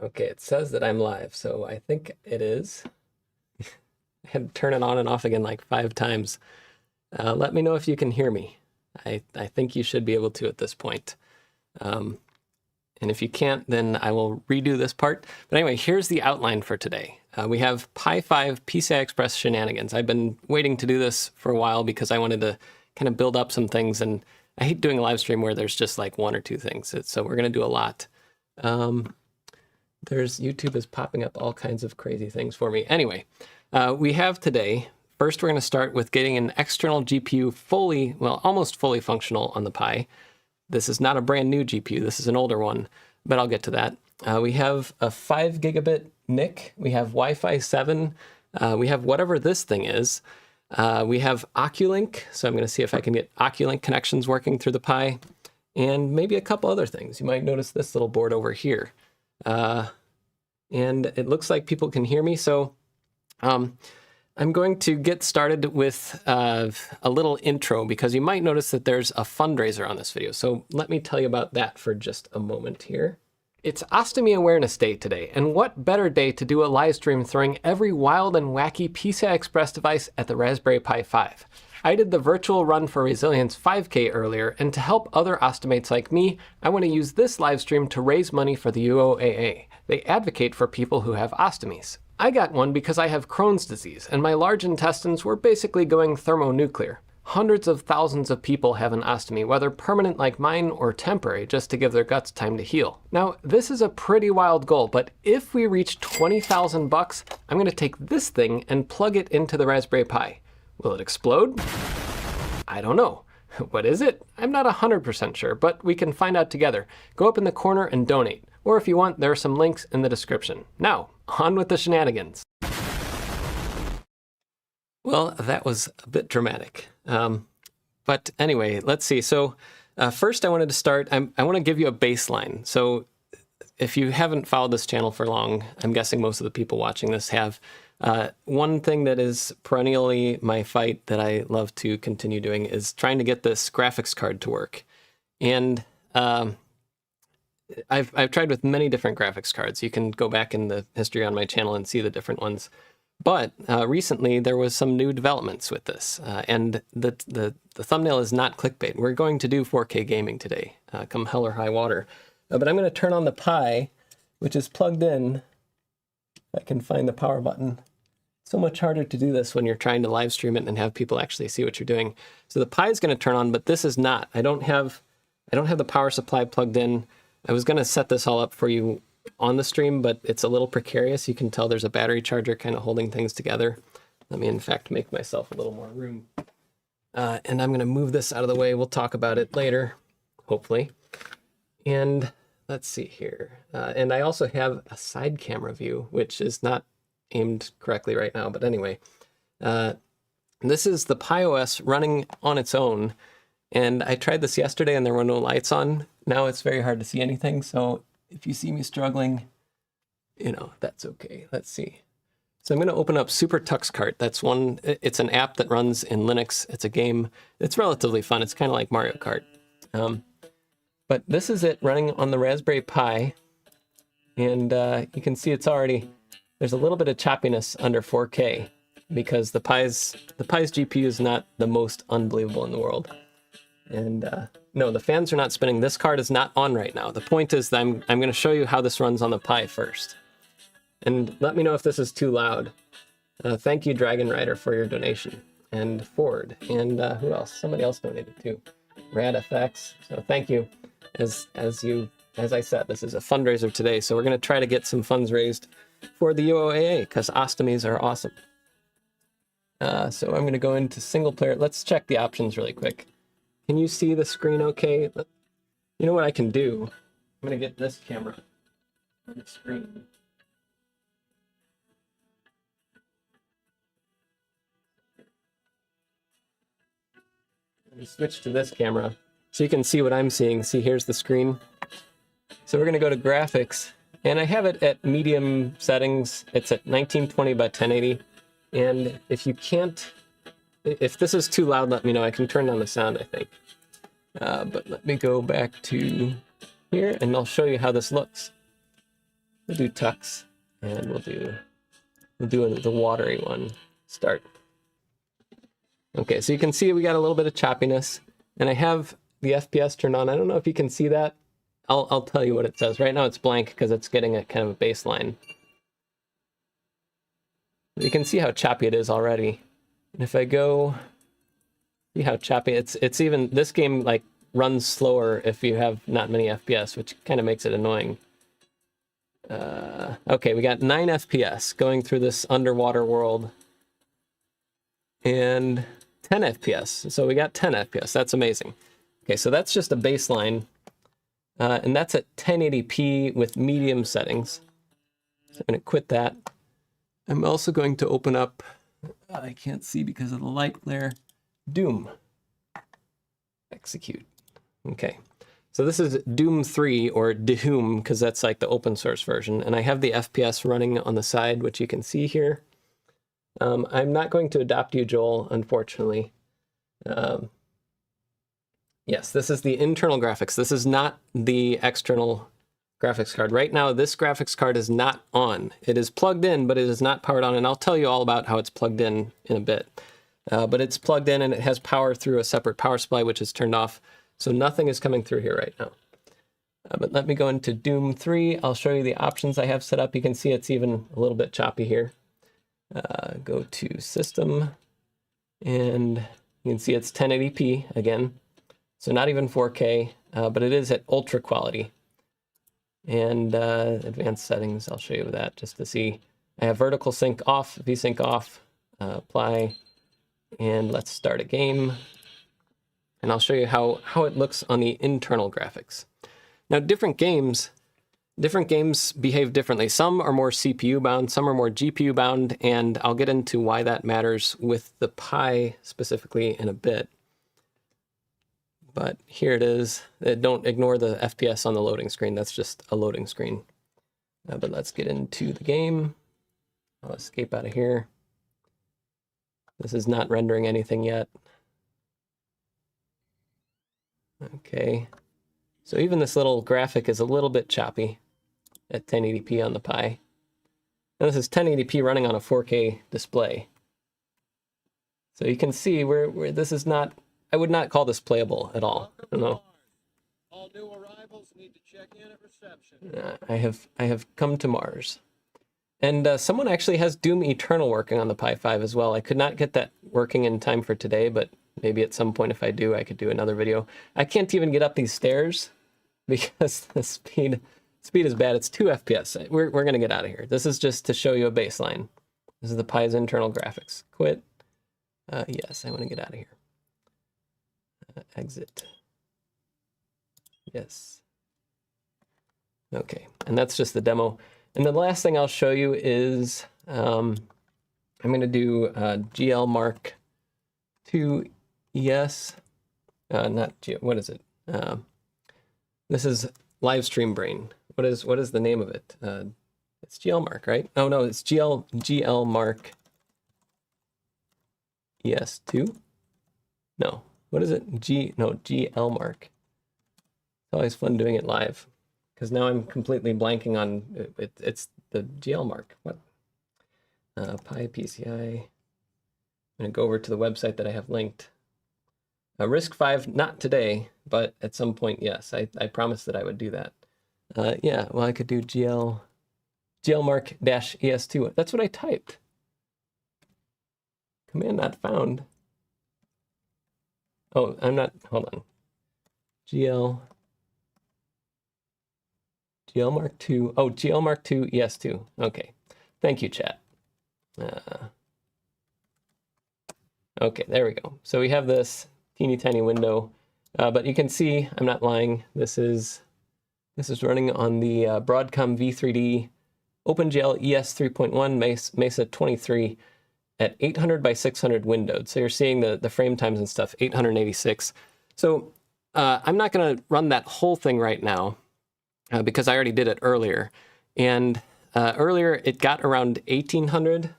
Okay, it says that I'm live, so I think it is. I had to turn it on and off again like 5 times. Let me know if you can hear me. I think you should be able to at this point. And if you can't, then I will redo this part. But anyway, here's the outline for today. We have Pi 5 PCI Express Shenanigans. I've been waiting to do this for a while because I wanted to kind of build up some things, and I hate doing a live stream where there's just like 1 or 2 things. So we're going to do a lot. YouTube is popping up all kinds of crazy things for me. Anyway, we have today, first we're going to start with getting an external GPU fully, well, almost fully functional on the Pi. This is not a brand new GPU, this is an older one, but I'll get to that. We have a 5 gigabit NIC, we have Wi-Fi 7, we have whatever this thing is. We have OCuLink, so I'm going to see if I can get OCuLink connections working through the Pi, and maybe a couple other things. You might notice this little board over here. And it looks like people can hear me, so I'm going to get started with a little intro, because you might notice that there's a fundraiser on this video. So let me tell you about that for just a moment here. It's Ostomy Awareness Day today, and what better day to do a live stream throwing every wild and wacky PCI Express device at the Raspberry Pi 5. I did the virtual Run for Resilience 5K earlier, and to help other Ostomates like me, I want to use this live stream to raise money for the UOAA. They advocate for people who have ostomies. I got one because I have Crohn's disease, and my large intestines were basically going thermonuclear. Hundreds of thousands of people have an ostomy, whether permanent like mine or temporary, just to give their guts time to heal. Now, this is a pretty wild goal, but if we reach 20,000 bucks, I'm going to take this thing and plug it into the Raspberry Pi. Will it explode? I don't know. What is it? I'm not 100% sure, but we can find out together. Go up in the corner and donate. Or if you want, there are some links in the description. Now, on with the shenanigans. Well, that was a bit dramatic. But anyway, let's see. So first I wanted to start, I want to give you a baseline. So if you haven't followed this channel for long, I'm guessing most of the people watching this have. One thing that is perennially my fight that I love to continue doing is trying to get this graphics card to work. And I've tried with many different graphics cards. You can go back in the history on my channel and see the different ones. But recently there was some new developments with this, and the thumbnail is not clickbait. We're going to do 4K gaming today, come hell or high water. But I'm going to turn on the Pi, which is plugged in. I can find the power button. So much harder to do this when you're trying to live stream it and have people actually see what you're doing. So the Pi is going to turn on, but this is not. I don't have the power supply plugged in. I was going to set this all up for you on the stream, but it's a little precarious. You can tell there's a battery charger kind of holding things together. Let me, in fact, make myself a little more room. And I'm going to move this out of the way. We'll talk about it later, hopefully. And let's see here. And I also have a side camera view, which is not aimed correctly right now. But anyway, this is the Pi OS running on its own. And I tried this yesterday and there were no lights on. Now it's very hard to see anything. So if you see me struggling, you know, that's okay. Let's see. So I'm going to open up SuperTuxKart. That's one, it's an app that runs in Linux. It's a game. It's relatively fun. It's kind of like Mario Kart. But this is it running on the Raspberry Pi. And you can see it's already, there's a little bit of choppiness under 4K because the Pi's GPU is not the most unbelievable in the world. And no, the fans are not spinning. This card is not on right now. The point is that I'm going to show you how this runs on the Pi first. And let me know if this is too loud. Thank you, Dragon Rider, for your donation. And Ford. And who else? Somebody else donated too. RadFX. So thank you. As I said, this is a fundraiser today, so we're going to try to get some funds raised for the UOAA, because ostomies are awesome. So I'm going to go into single player. Let's check the options really quick. Can you see the screen okay? You know what I can do? I'm going to get this camera on the screen. Let me switch to this camera so you can see what I'm seeing. See, here's the screen. So we're going to go to graphics, and I have it at medium settings. It's at 1920 by 1080. And if you can't, if this is too loud, let me know. I can turn down the sound, I think. But let me go back to here, and I'll show you how this looks. We'll do tux, and we'll do the watery one. Start. Okay, so you can see we got a little bit of choppiness, and I have the FPS turned on. I don't know if you can see that. I'll tell you what it says. Right now it's blank because it's getting a kind of a baseline. You can see how choppy it is already. And if I go, see how choppy it's even, this game like runs slower if you have not many FPS, which kind of makes it annoying. Okay, we got 9 FPS going through this underwater world. And 10 FPS. So we got 10 FPS. That's amazing. Okay, so that's just a baseline. And that's at 1080p with medium settings. So I'm going to quit that. I'm also going to open up, I can't see because of the light glare, Doom. Execute. Okay. So this is Doom 3, or Doom, because that's like the open source version. And I have the FPS running on the side, which you can see here. I'm not going to adopt you, Joel, unfortunately. Yes, this is the internal graphics. This is not the external graphics card. Right now, this graphics card is not on. It is plugged in, but it is not powered on. And I'll tell you all about how it's plugged in a bit. But it's plugged in and it has power through a separate power supply, which is turned off. So nothing is coming through here right now. But let me go into Doom 3. I'll show you the options I have set up. You can see it's even a little bit choppy here. Go to System, and you can see it's 1080p again. So not even 4K, but it is at ultra quality. And advanced settings, I'll show you that just to see. I have vertical sync off, VSync off, apply, and let's start a game. And I'll show you how it looks on the internal graphics. Now, different games behave differently. Some are more CPU bound, some are more GPU bound, and I'll get into why that matters with the Pi specifically in a bit. But here it is. Don't ignore the FPS on the loading screen. That's just a loading screen. But let's get into the game. I'll escape out of here. This is not rendering anything yet. Okay. So even this little graphic is a little bit choppy at 1080p on the Pi. And this is 1080p running on a 4K display. So you can see where this is not, I would not call this playable at all. I don't know. All new arrivals need to check in at reception. I have come to Mars. And someone actually has Doom Eternal working on the Pi 5 as well. I could not get that working in time for today, but maybe at some point if I do, I could do another video. I can't even get up these stairs because the speed is bad. It's 2 FPS. We're going to get out of here. This is just to show you a baseline. This is the Pi's internal graphics. Quit. Yes, I want to get out of here. Exit. Yes. Okay, and that's just the demo. And the last thing I'll show you is I'm going to do GL Mark II ES. Not G. What is it? This is Livestream Brain. What is the name of it? It's GL Mark, right? Oh no, it's GL Mark ES2. No, what is it? GL Mark. It's always fun doing it live, because now I'm completely blanking on it. It's the GL Mark. What? Pi PCI. I'm going to go over to the website that I have linked. RISC-V, not today, but at some point, yes. I promised that I would do that. Yeah, well, I could do GL Mark-ES2. That's what I typed. Command not found. Oh, I'm not, hold on. GL Mark II, oh, GL Mark II ES2. Okay, thank you, chat. Okay, there we go. So we have this teeny tiny window, but you can see, I'm not lying, this is running on the Broadcom V3D OpenGL ES 3.1 Mesa 23 at 800 by 600 windowed. So you're seeing the frame times and stuff, 886. So I'm not going to run that whole thing right now because I already did it earlier. And earlier it got around 1800,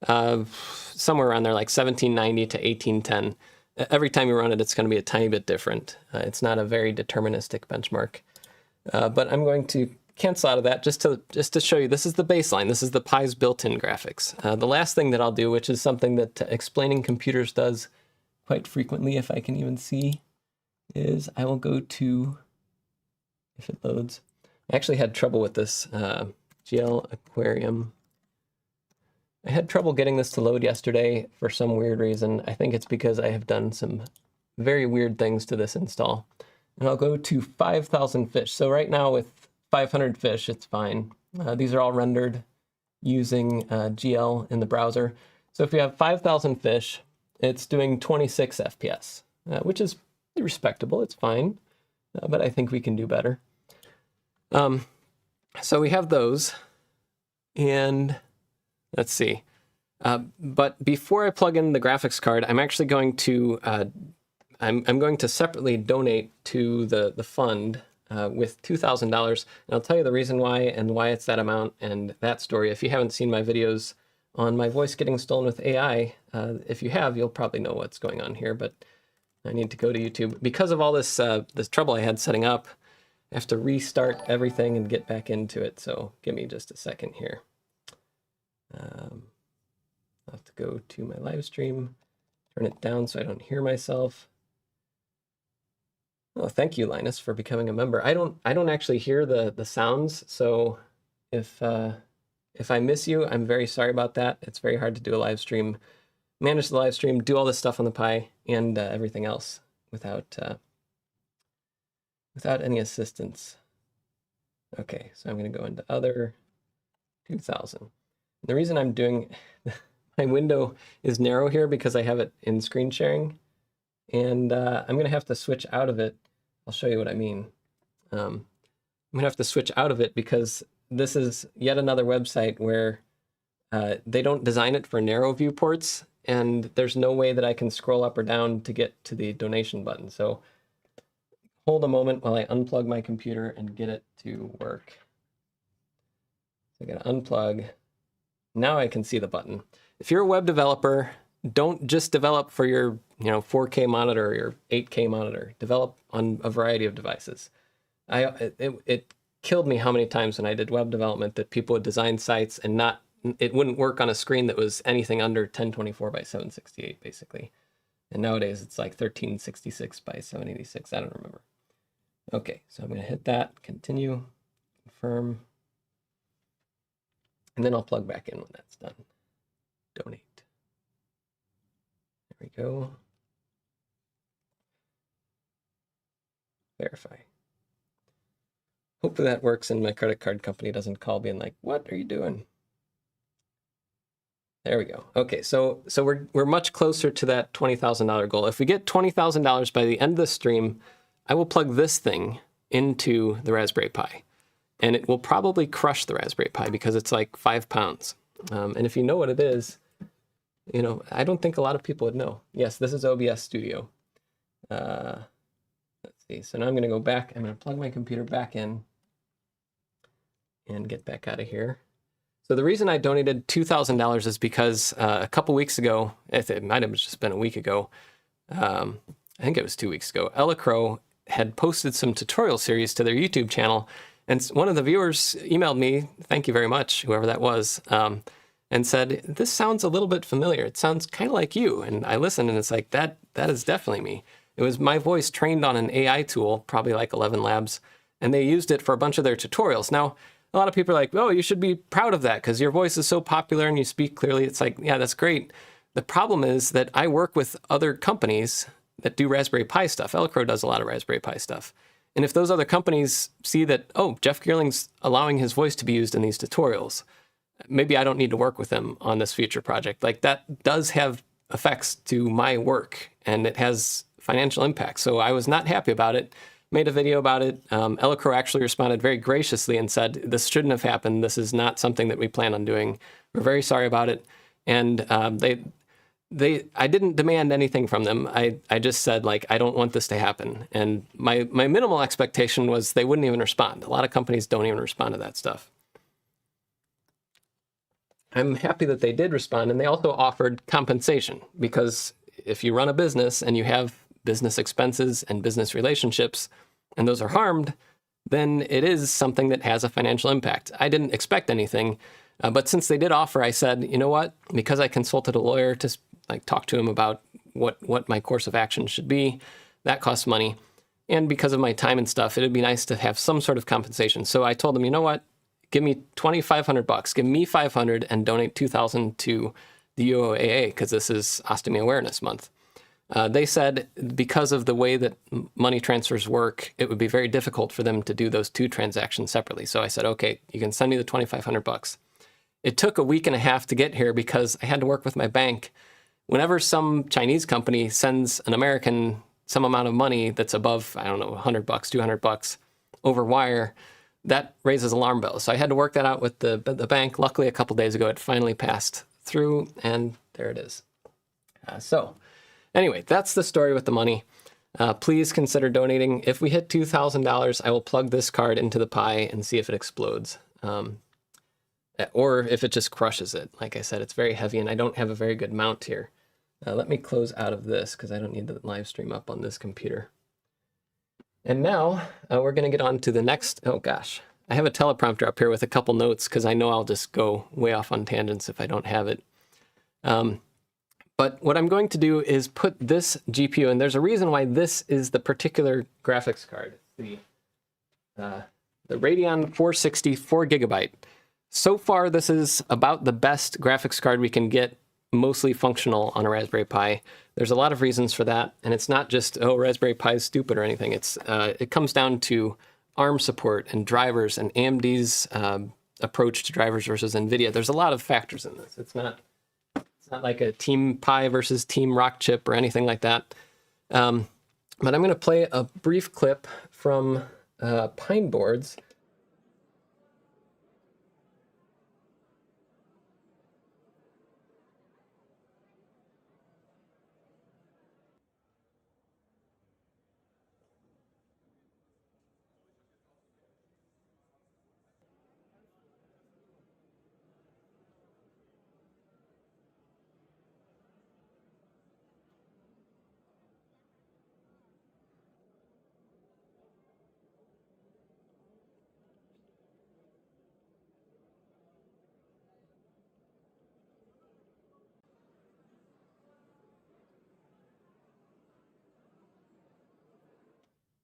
somewhere around there, like 1790 to 1810. Every time you run it, it's going to be a tiny bit different. It's not a very deterministic benchmark. But I'm going to cancel out of that just to show you, this is the baseline. This is the Pi's built-in graphics. The last thing that I'll do, which is something that explaining computers does quite frequently, if I can even see, is I will go to, if it loads, I actually had trouble with this GL Aquarium. I had trouble getting this to load yesterday for some weird reason. I think it's because I have done some very weird things to this install. And I'll go to 5,000 fish. So right now with 500 fish, it's fine. These are all rendered using GL in the browser. So if you have 5,000 fish, it's doing 26 FPS, which is respectable. It's fine, but I think we can do better. So we have those, and let's see. But before I plug in the graphics card, I'm actually going to I'm going to separately donate to the fund with $2,000. And I'll tell you the reason why and why it's that amount and that story. If you haven't seen my videos on my voice getting stolen with AI, if you have, you'll probably know what's going on here. But I need to go to YouTube. Because of all this this trouble I had setting up, I have to restart everything and get back into it. So give me just a second here. I'll have to go to my live stream, turn it down so I don't hear myself. Oh, thank you, Linus, for becoming a member. I don't actually hear the sounds, so if I miss you, I'm very sorry about that. It's very hard to do a live stream, manage the live stream, do all this stuff on the Pi, and everything else without any assistance. Okay, so I'm going to go into other 2000. The reason I'm doing my window is narrow here because I have it in screen sharing, and I'm going to have to switch out of it. I'll show you what I mean. I'm going to have to switch out of it because this is yet another website where they don't design it for narrow viewports, and there's no way that I can scroll up or down to get to the donation button. So hold a moment while I unplug my computer and get it to work. So I'm going to unplug. Now I can see the button. If you're a web developer, don't just develop for your 4K monitor or your 8K monitor. Develop on a variety of devices. It killed me how many times when I did web development that people would design sites and it wouldn't work on a screen that was anything under 1024 by 768 basically. And nowadays it's like 1366 by 786. I don't remember. Okay, so I'm going to hit that, continue, confirm, and then I'll plug back in when that's done. Donate. There we go. Verify. Hopefully that works and my credit card company doesn't call being like, what are you doing? There we go. Okay, so we're much closer to that $20,000 goal. If we get $20,000 by the end of the stream, I will plug this thing into the Raspberry Pi. And it will probably crush the Raspberry Pi because it's like 5 pounds. And if you know what it is, I don't think a lot of people would know. Yes, this is OBS Studio. Let's see. So now I'm going to go back. I'm going to plug my computer back in and get back out of here. So the reason I donated $2,000 is because a couple weeks ago, it might have just been a week ago, I think it was 2 weeks ago, Elecro had posted some tutorial series to their YouTube channel. And one of the viewers emailed me, thank you very much, whoever that was, and said, this sounds a little bit familiar. It sounds kind of like you. And I listened and it's like, that is definitely me. It was my voice trained on an AI tool, probably like 11 Labs, and they used it for a bunch of their tutorials. Now, a lot of people are like, oh, you should be proud of that because your voice is so popular and you speak clearly. It's like, yeah, that's great. The problem is that I work with other companies that do Raspberry Pi stuff. Elecro does a lot of Raspberry Pi stuff. And if those other companies see that, oh, Jeff Geerling's allowing his voice to be used in these tutorials, maybe I don't need to work with him on this future project. Like that does have effects to my work and it has financial impact. So I was not happy about it, made a video about it. Elecro actually responded very graciously and said, this shouldn't have happened. This is not something that we plan on doing. We're very sorry about it. And I didn't demand anything from them. I just said, like, I don't want this to happen. And my minimal expectation was they wouldn't even respond. A lot of companies don't even respond to that stuff. I'm happy that they did respond, and they also offered compensation, because if you run a business and you have business expenses and business relationships, and those are harmed, then it is something that has a financial impact. I didn't expect anything, but since they did offer, I said, you know what? Because I consulted a lawyer to like talk to him about what my course of action should be, that costs money. And because of my time and stuff, it'd be nice to have some sort of compensation. So I told them, you know what? Give me $2,500. Give me 500 and donate 2,000 to the UOAA because this is Ostomy Awareness Month. They said because of the way that money transfers work, it would be very difficult for them to do those two transactions separately. So I said, okay, you can send me the $2,500. It took a week and a half to get here because I had to work with my bank. Whenever some Chinese company sends an American some amount of money that's above, I don't know, $100, $200 over wire, that raises alarm bells. So I had to work that out with the bank. Luckily, a couple days ago, it finally passed through, and there it is. So anyway, that's the story with the money. Please consider donating. If we hit $2,000, I will plug this card into the Pi and see if it explodes. Or if it just crushes it. Like I said, it's very heavy, and I don't have a very good mount here. Let me close out of this because I don't need the live stream up on this computer. And now we're going to get on to the next. Oh gosh, I have a teleprompter up here with a couple notes because I know I'll just go way off on tangents if I don't have it. But what I'm going to do is put this GPU, and there's a reason why this is the particular graphics card, the Radeon 460 4GB. So far, this is about the best graphics card we can get, mostly functional on a Raspberry Pi. There's a lot of reasons for that, and it's not just, oh, Raspberry Pi is stupid or anything. It comes down to ARM support and drivers and AMD's approach to drivers versus NVIDIA. There's a lot of factors in this. It's not like a Team Pi versus Team Rockchip or anything like that. But I'm going to play a brief clip from Pine Boards.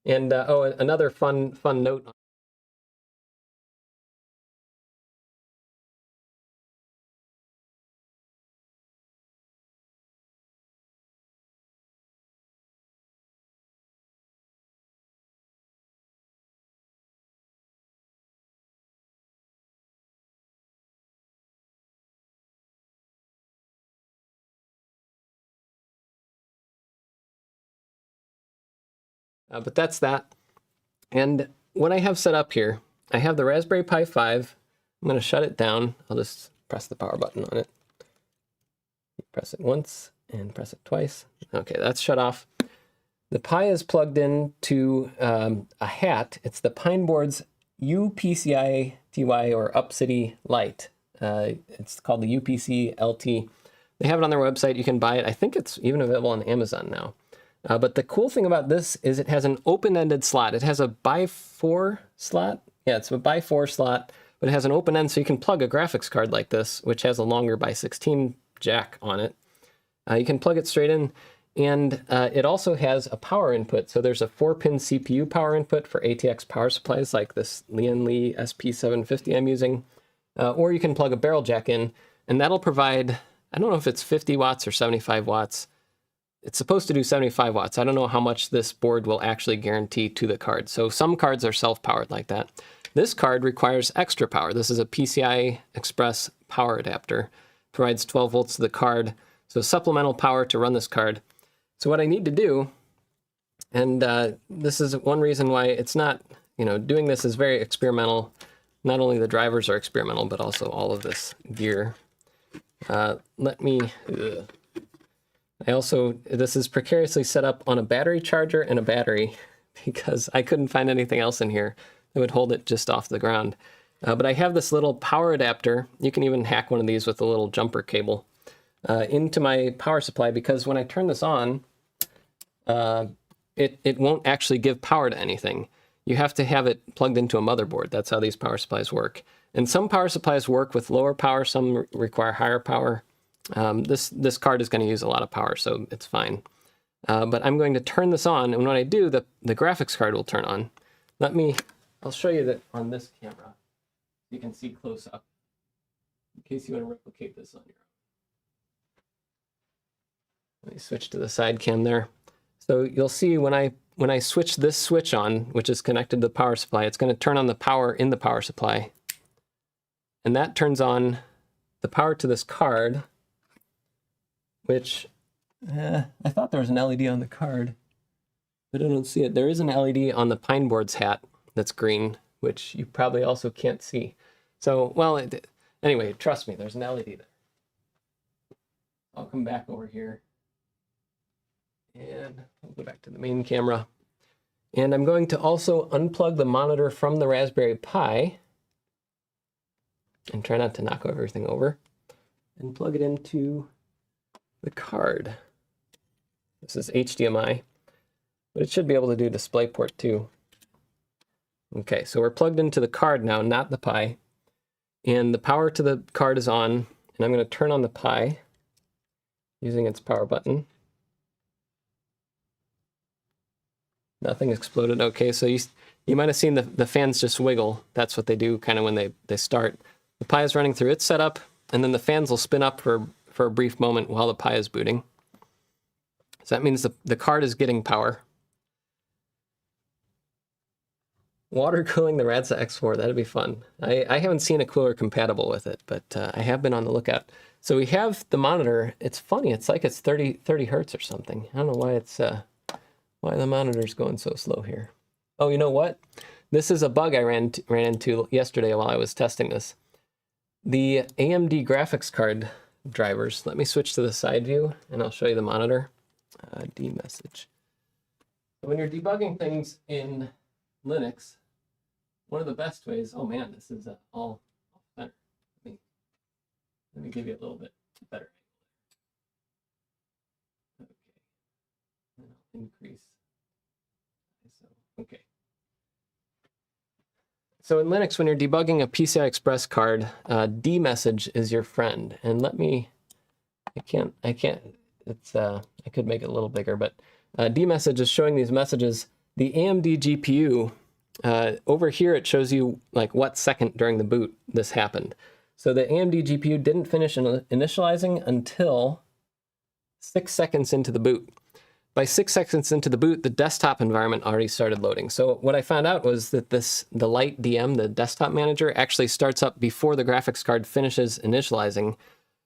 And another fun note. But that's that. And what I have set up here, I have the Raspberry Pi 5. I'm going to shut it down. I'll just press the power button on it. Press it once and press it twice. Okay, that's shut off. The Pi is plugged in to a hat. It's the Pine Boards UPCI TY or UpCity Lite. It's called the UPC LT. They have it on their website. You can buy it. I think it's even available on Amazon now. But the cool thing about this is it has an open-ended slot. It has a by-4 slot. Yeah, it's a by-4 slot, but it has an open end, so you can plug a graphics card like this, which has a longer by-16 jack on it. You can plug it straight in, and it also has a power input. So there's a 4-pin CPU power input for ATX power supplies like this Lian Li SP750 I'm using, or you can plug a barrel jack in, and that'll provide, I don't know if it's 50 watts or 75 watts. It's supposed to do 75 watts. I don't know how much this board will actually guarantee to the card. So some cards are self-powered like that. This card requires extra power. This is a PCI Express power adapter. Provides 12 volts to the card. So supplemental power to run this card. So what I need to do, and this is one reason why it's not, doing this is very experimental. Not only the drivers are experimental, but also all of this gear. This is precariously set up on a battery charger and a battery because I couldn't find anything else in here that would hold it just off the ground. But I have this little power adapter. You can even hack one of these with a little jumper cable into my power supply because when I turn this on, it won't actually give power to anything. you have to have it plugged into a motherboard. That's how these power supplies work. And some power supplies work with lower power, some require higher power. This card is going to use a lot of power, so it's fine. But I'm going to turn this on, and when I do, the graphics card will turn on. I'll show you that on this camera. You can see close up, in case you want to replicate this on your own. Let me switch to the side cam there. So you'll see when I switch this switch on, which is connected to the power supply, it's going to turn on the power in the power supply. And that turns on the power to this card, which I thought there was an LED on the card, but I don't see it. There is an LED on the Pineboard's hat that's green, which you probably also can't see. So, well, anyway, trust me, there's an LED there. I'll come back over here. And I'll go back to the main camera. And I'm going to also unplug the monitor from the Raspberry Pi and try not to knock everything over and plug it into the card. This is HDMI, but it should be able to do DisplayPort too. Okay, so we're plugged into the card now, not the Pi. And the power to the card is on, and I'm going to turn on the Pi using its power button. Nothing exploded. Okay, so you might have seen the fans just wiggle. That's what they do kind of when they start. The Pi is running through its setup, and then the fans will spin up for a brief moment while the Pi is booting. So that means the card is getting power. Water cooling the Radza X4, that'd be fun. I haven't seen a cooler compatible with it, but I have been on the lookout. So we have the monitor. It's funny, it's like it's 30 hertz or something. I don't know why why the monitor's going so slow here. Oh, you know what? This is a bug I ran into yesterday while I was testing this. The AMD graphics card drivers, let me switch to the side view and I'll show you the monitor. D message. When you're debugging things in Linux, one of the best ways, oh man, this is all better. Let me give you a little bit better. Okay. And I'll increase. Okay. So in Linux, when you're debugging a PCI Express card, D message is your friend. And I can't, I could make it a little bigger, but D message is showing these messages. The AMD GPU, over here it shows you like what second during the boot this happened. So the AMD GPU didn't finish initializing until 6 seconds into the boot. By 6 seconds into the boot, the desktop environment already started loading. So what I found out was that the LightDM, the desktop manager, actually starts up before the graphics card finishes initializing.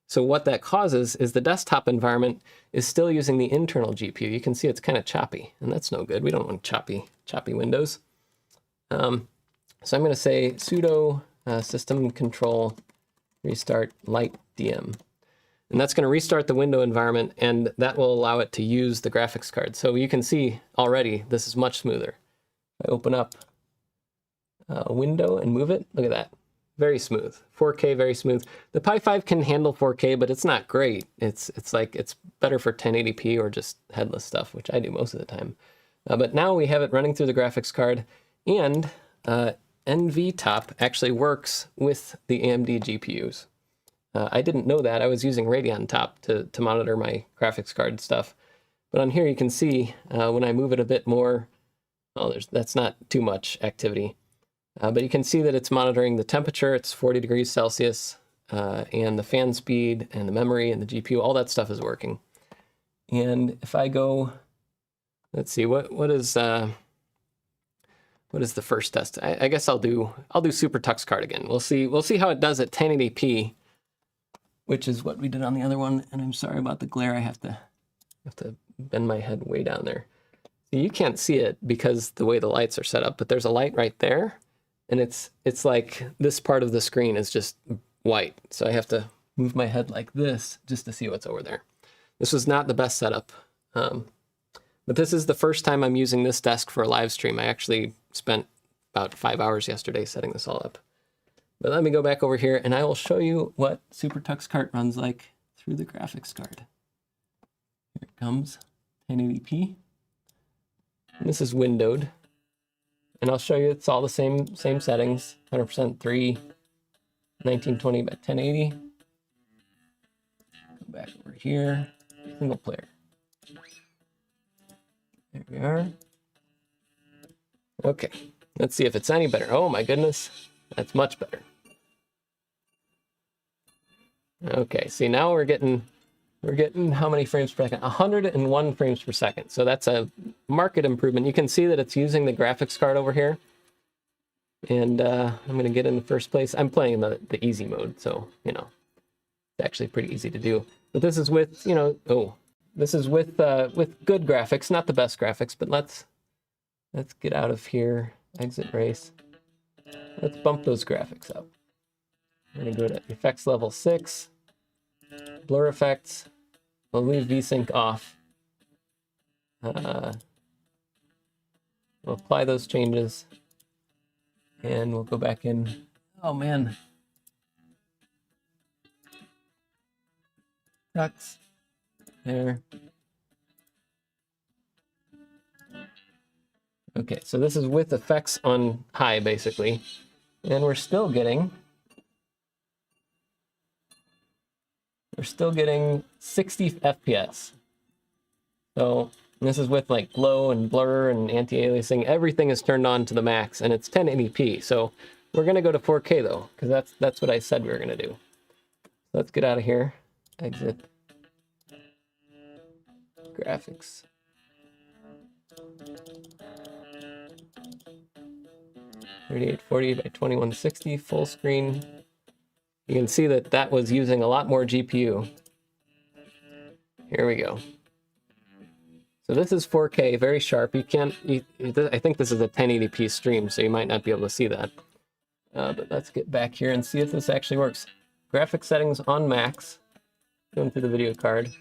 So what that causes is the desktop environment is still using the internal GPU. You can see it's kind of choppy, and that's no good. We don't want choppy windows. So I'm going to say sudo system control restart LightDM. And that's going to restart the window environment, and that will allow it to use the graphics card. So you can see already this is much smoother. I open up a window and move it. Look at that. Very smooth. 4K, very smooth. The Pi 5 can handle 4K, but it's not great. It's better for 1080p or just headless stuff, which I do most of the time. But now we have it running through the graphics card, and NVTop actually works with the AMD GPUs. I didn't know that. I was using Radeon Top to monitor my graphics card stuff. But on here you can see when I move it a bit more, that's not too much activity. But you can see that it's monitoring the temperature. It's 40 degrees Celsius, and the fan speed and the memory and the GPU, all that stuff is working. And if I go, let's see, what is the first test? I guess I'll do SuperTuxKart again. We'll see how it does at 1080p. Which is what we did on the other one, and I'm sorry about the glare. I have to bend my head way down there. So you can't see it because the way the lights are set up, but there's a light right there, and it's like this part of the screen is just white. So I have to move my head like this just to see what's over there. This was not the best setup, but this is the first time I'm using this desk for a live stream. I actually spent about 5 hours yesterday setting this all up. But let me go back over here and I will show you what SuperTuxKart runs like through the graphics card. Here it comes, 1080p. And this is windowed. And I'll show you it's all the same settings, 100% 3, 1920 by 1080. Go back over here, single player. There we are. Okay, let's see if it's any better. Oh my goodness, that's much better. Okay, see now we're getting how many frames per second? 101 frames per second. So that's a marked improvement. You can see that it's using the graphics card over here. And I'm going to get in the first place. I'm playing in the easy mode, so, you know, it's actually pretty easy to do. But this is with, you know, this is with good graphics, not the best graphics, but let's get out of here. Exit race. Let's bump those graphics up. We're going to go to effects level 6, blur effects. We'll leave VSync off. We'll apply those changes. And we'll go back in. Oh man. Tux. There. Okay, so this is with effects on high, basically. And we're still getting 60 FPS. So this is with like glow and blur and anti-aliasing. Everything is turned on to the max, and it's 1080p. So we're gonna go to 4K though, because that's what I said we were gonna do. So let's get out of here. Exit. Graphics. (3840 by 2160) full screen. You can see that was using a lot more GPU. Here we go. So this is 4K, very sharp. I think this is a 1080p stream, so you might not be able to see that. But let's get back here and see if this actually works. Graphics settings on max. Going through the video card.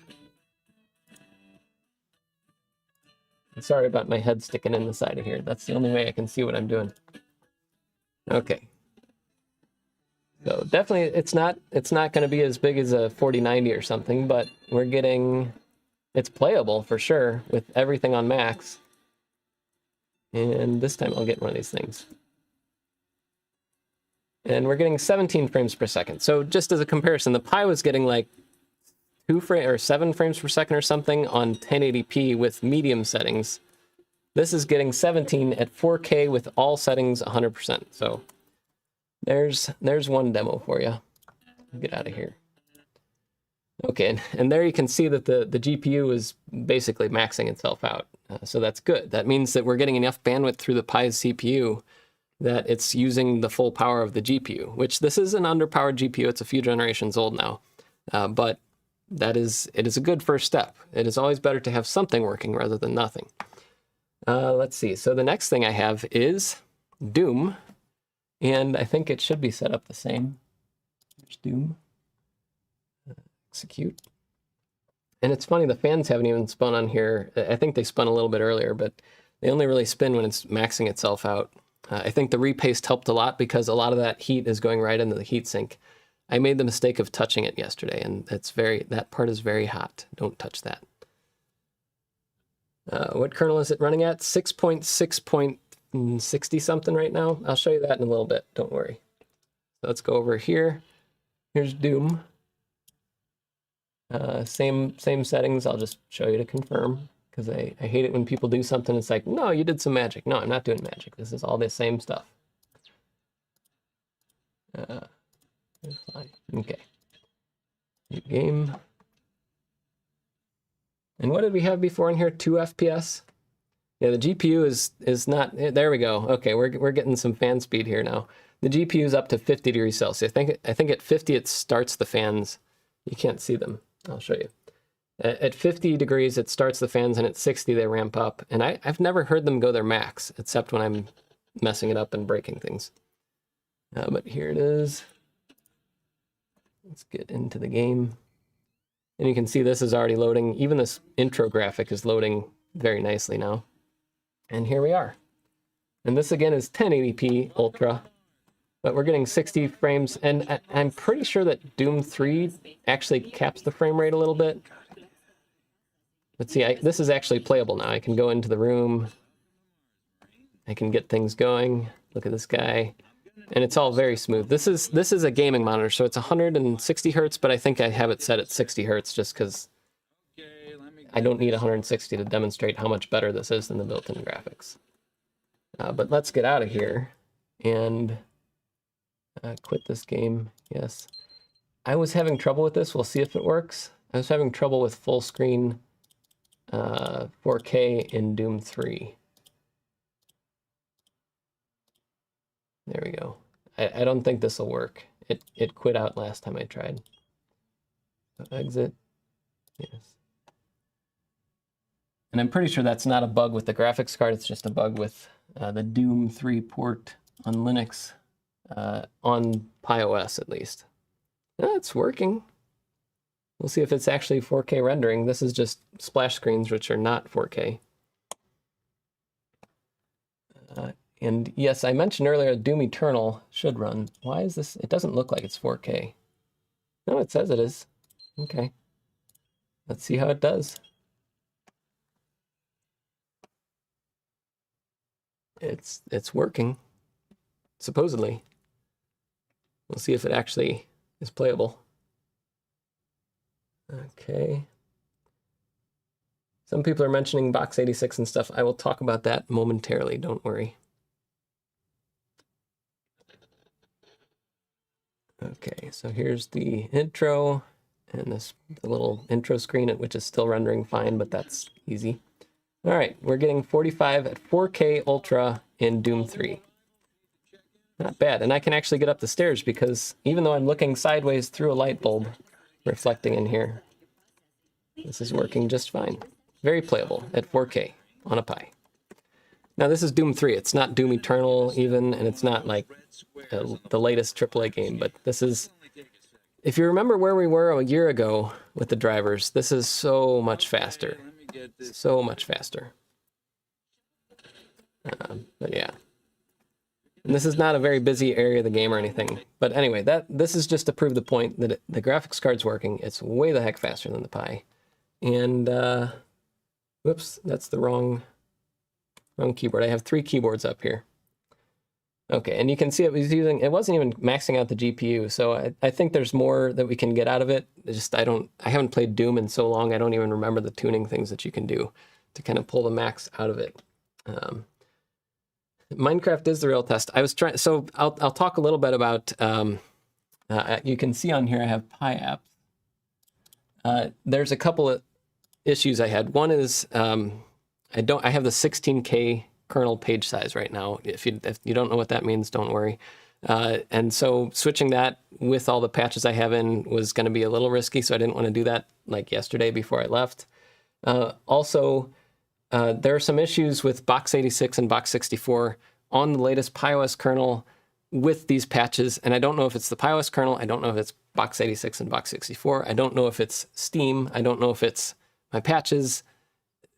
Sorry about my head sticking in the side of here. That's the only way I can see what I'm doing. Okay. So definitely it's not going to be as big as a 4090 or something, but we're getting, it's playable for sure with everything on max. And this time I'll get one of these things. And we're getting 17 frames per second. So just as a comparison, the Pi was getting like 7 frames per second or something on 1080p with medium settings. This is getting 17 at 4K with all settings 100%. So there's one demo for you. Get out of here. Okay, and there you can see that the GPU is basically maxing itself out. So that's good. That means that we're getting enough bandwidth through the Pi's CPU that it's using the full power of the GPU, which this is an underpowered GPU. It's a few generations old now, but it is a good first step. It is always better to have something working rather than nothing. Let's see. So the next thing I have is Doom, and I think it should be set up the same. There's Doom. Execute. And it's funny, the fans haven't even spun on here. I think they spun a little bit earlier, but they only really spin when it's maxing itself out. I think the repaste helped a lot because a lot of that heat is going right into the heatsink. I made the mistake of touching it yesterday, and that part is very hot. Don't touch that. What kernel is it running at? 6.6.60 something right now. I'll show you that in a little bit. Don't worry. So let's go over here. Here's Doom. Same settings. I'll just show you to confirm, because I hate it when people do something. It's like, no, you did some magic. No, I'm not doing magic. This is all the same stuff. Okay. New game. And what did we have before in here? 2 FPS? Yeah, the GPU is not, there we go. Okay, we're getting some fan speed here now. The GPU is up to 50 degrees Celsius. I think at 50 it starts the fans. You can't see them. I'll show you. At 50 degrees it starts the fans, and at 60 they ramp up. And I've never heard them go their max, except when I'm messing it up and breaking things. But here it is. Let's get into the game. And you can see this is already loading. Even this intro graphic is loading very nicely now. And here we are. And this again is 1080p Ultra, but we're getting 60 frames. And I'm pretty sure that Doom 3 actually caps the frame rate a little bit. Let's see, this is actually playable now. I can go into the room. I can get things going. Look at this guy. And it's all very smooth. This is a gaming monitor, so it's 160 hertz, but I think I have it set at 60 hertz just because I don't need 160 to demonstrate how much better this is than the built-in graphics. But let's get out of here and quit this game. Yes. I was having trouble with this. We'll see if it works. I was having trouble with full screen 4K in Doom 3. There we go. I don't think this will work. It quit out last time I tried. So exit. Yes. And I'm pretty sure that's not a bug with the graphics card. It's just a bug with the Doom 3 port on Linux, on Pi OS at least. It's working. We'll see if it's actually 4K rendering. This is just splash screens, which are not 4K. And yes, I mentioned earlier Doom Eternal should run. Why is this? It doesn't look like it's 4K. No, it says it is. Okay. Let's see how it does. It's working, supposedly. We'll see if it actually is playable. Okay. Some people are mentioning Box 86 and stuff. I will talk about that momentarily, don't worry. Okay, so here's the intro and the little intro screen, which is still rendering fine, but that's easy. All right, we're getting 45 at 4K Ultra in Doom 3. Not bad, and I can actually get up the stairs because even though I'm looking sideways through a light bulb reflecting in here, this is working just fine. Very playable at 4K on a Pi. Now this is Doom 3. It's not Doom Eternal even, and it's not like the latest AAA game, but this is, if you remember where we were a year ago with the drivers, this is so much faster. So much faster. But yeah. And this is not a very busy area of the game or anything. But anyway, this is just to prove the point that the graphics card's working. It's way the heck faster than the Pi. And, whoops, that's the wrong keyboard. I have 3 keyboards up here. Okay, and you can see it wasn't even maxing out the GPU, so I think there's more that we can get out of it. I haven't played Doom in so long, I don't even remember the tuning things that you can do to kind of pull the max out of it. Minecraft is the real test. I was trying, so I'll talk a little bit about, you can see on here I have Pi apps. There's a couple of issues I had. One is, I have the 16K kernel page size right now. If you don't know what that means, don't worry. And so switching that with all the patches I have in was going to be a little risky, so I didn't want to do that like yesterday before I left. Also, there are some issues with Box 86 and Box 64 on the latest Pi OS kernel with these patches, and I don't know if it's the Pi OS kernel, I don't know if it's Box 86 and Box 64, I don't know if it's Steam, I don't know if it's my patches.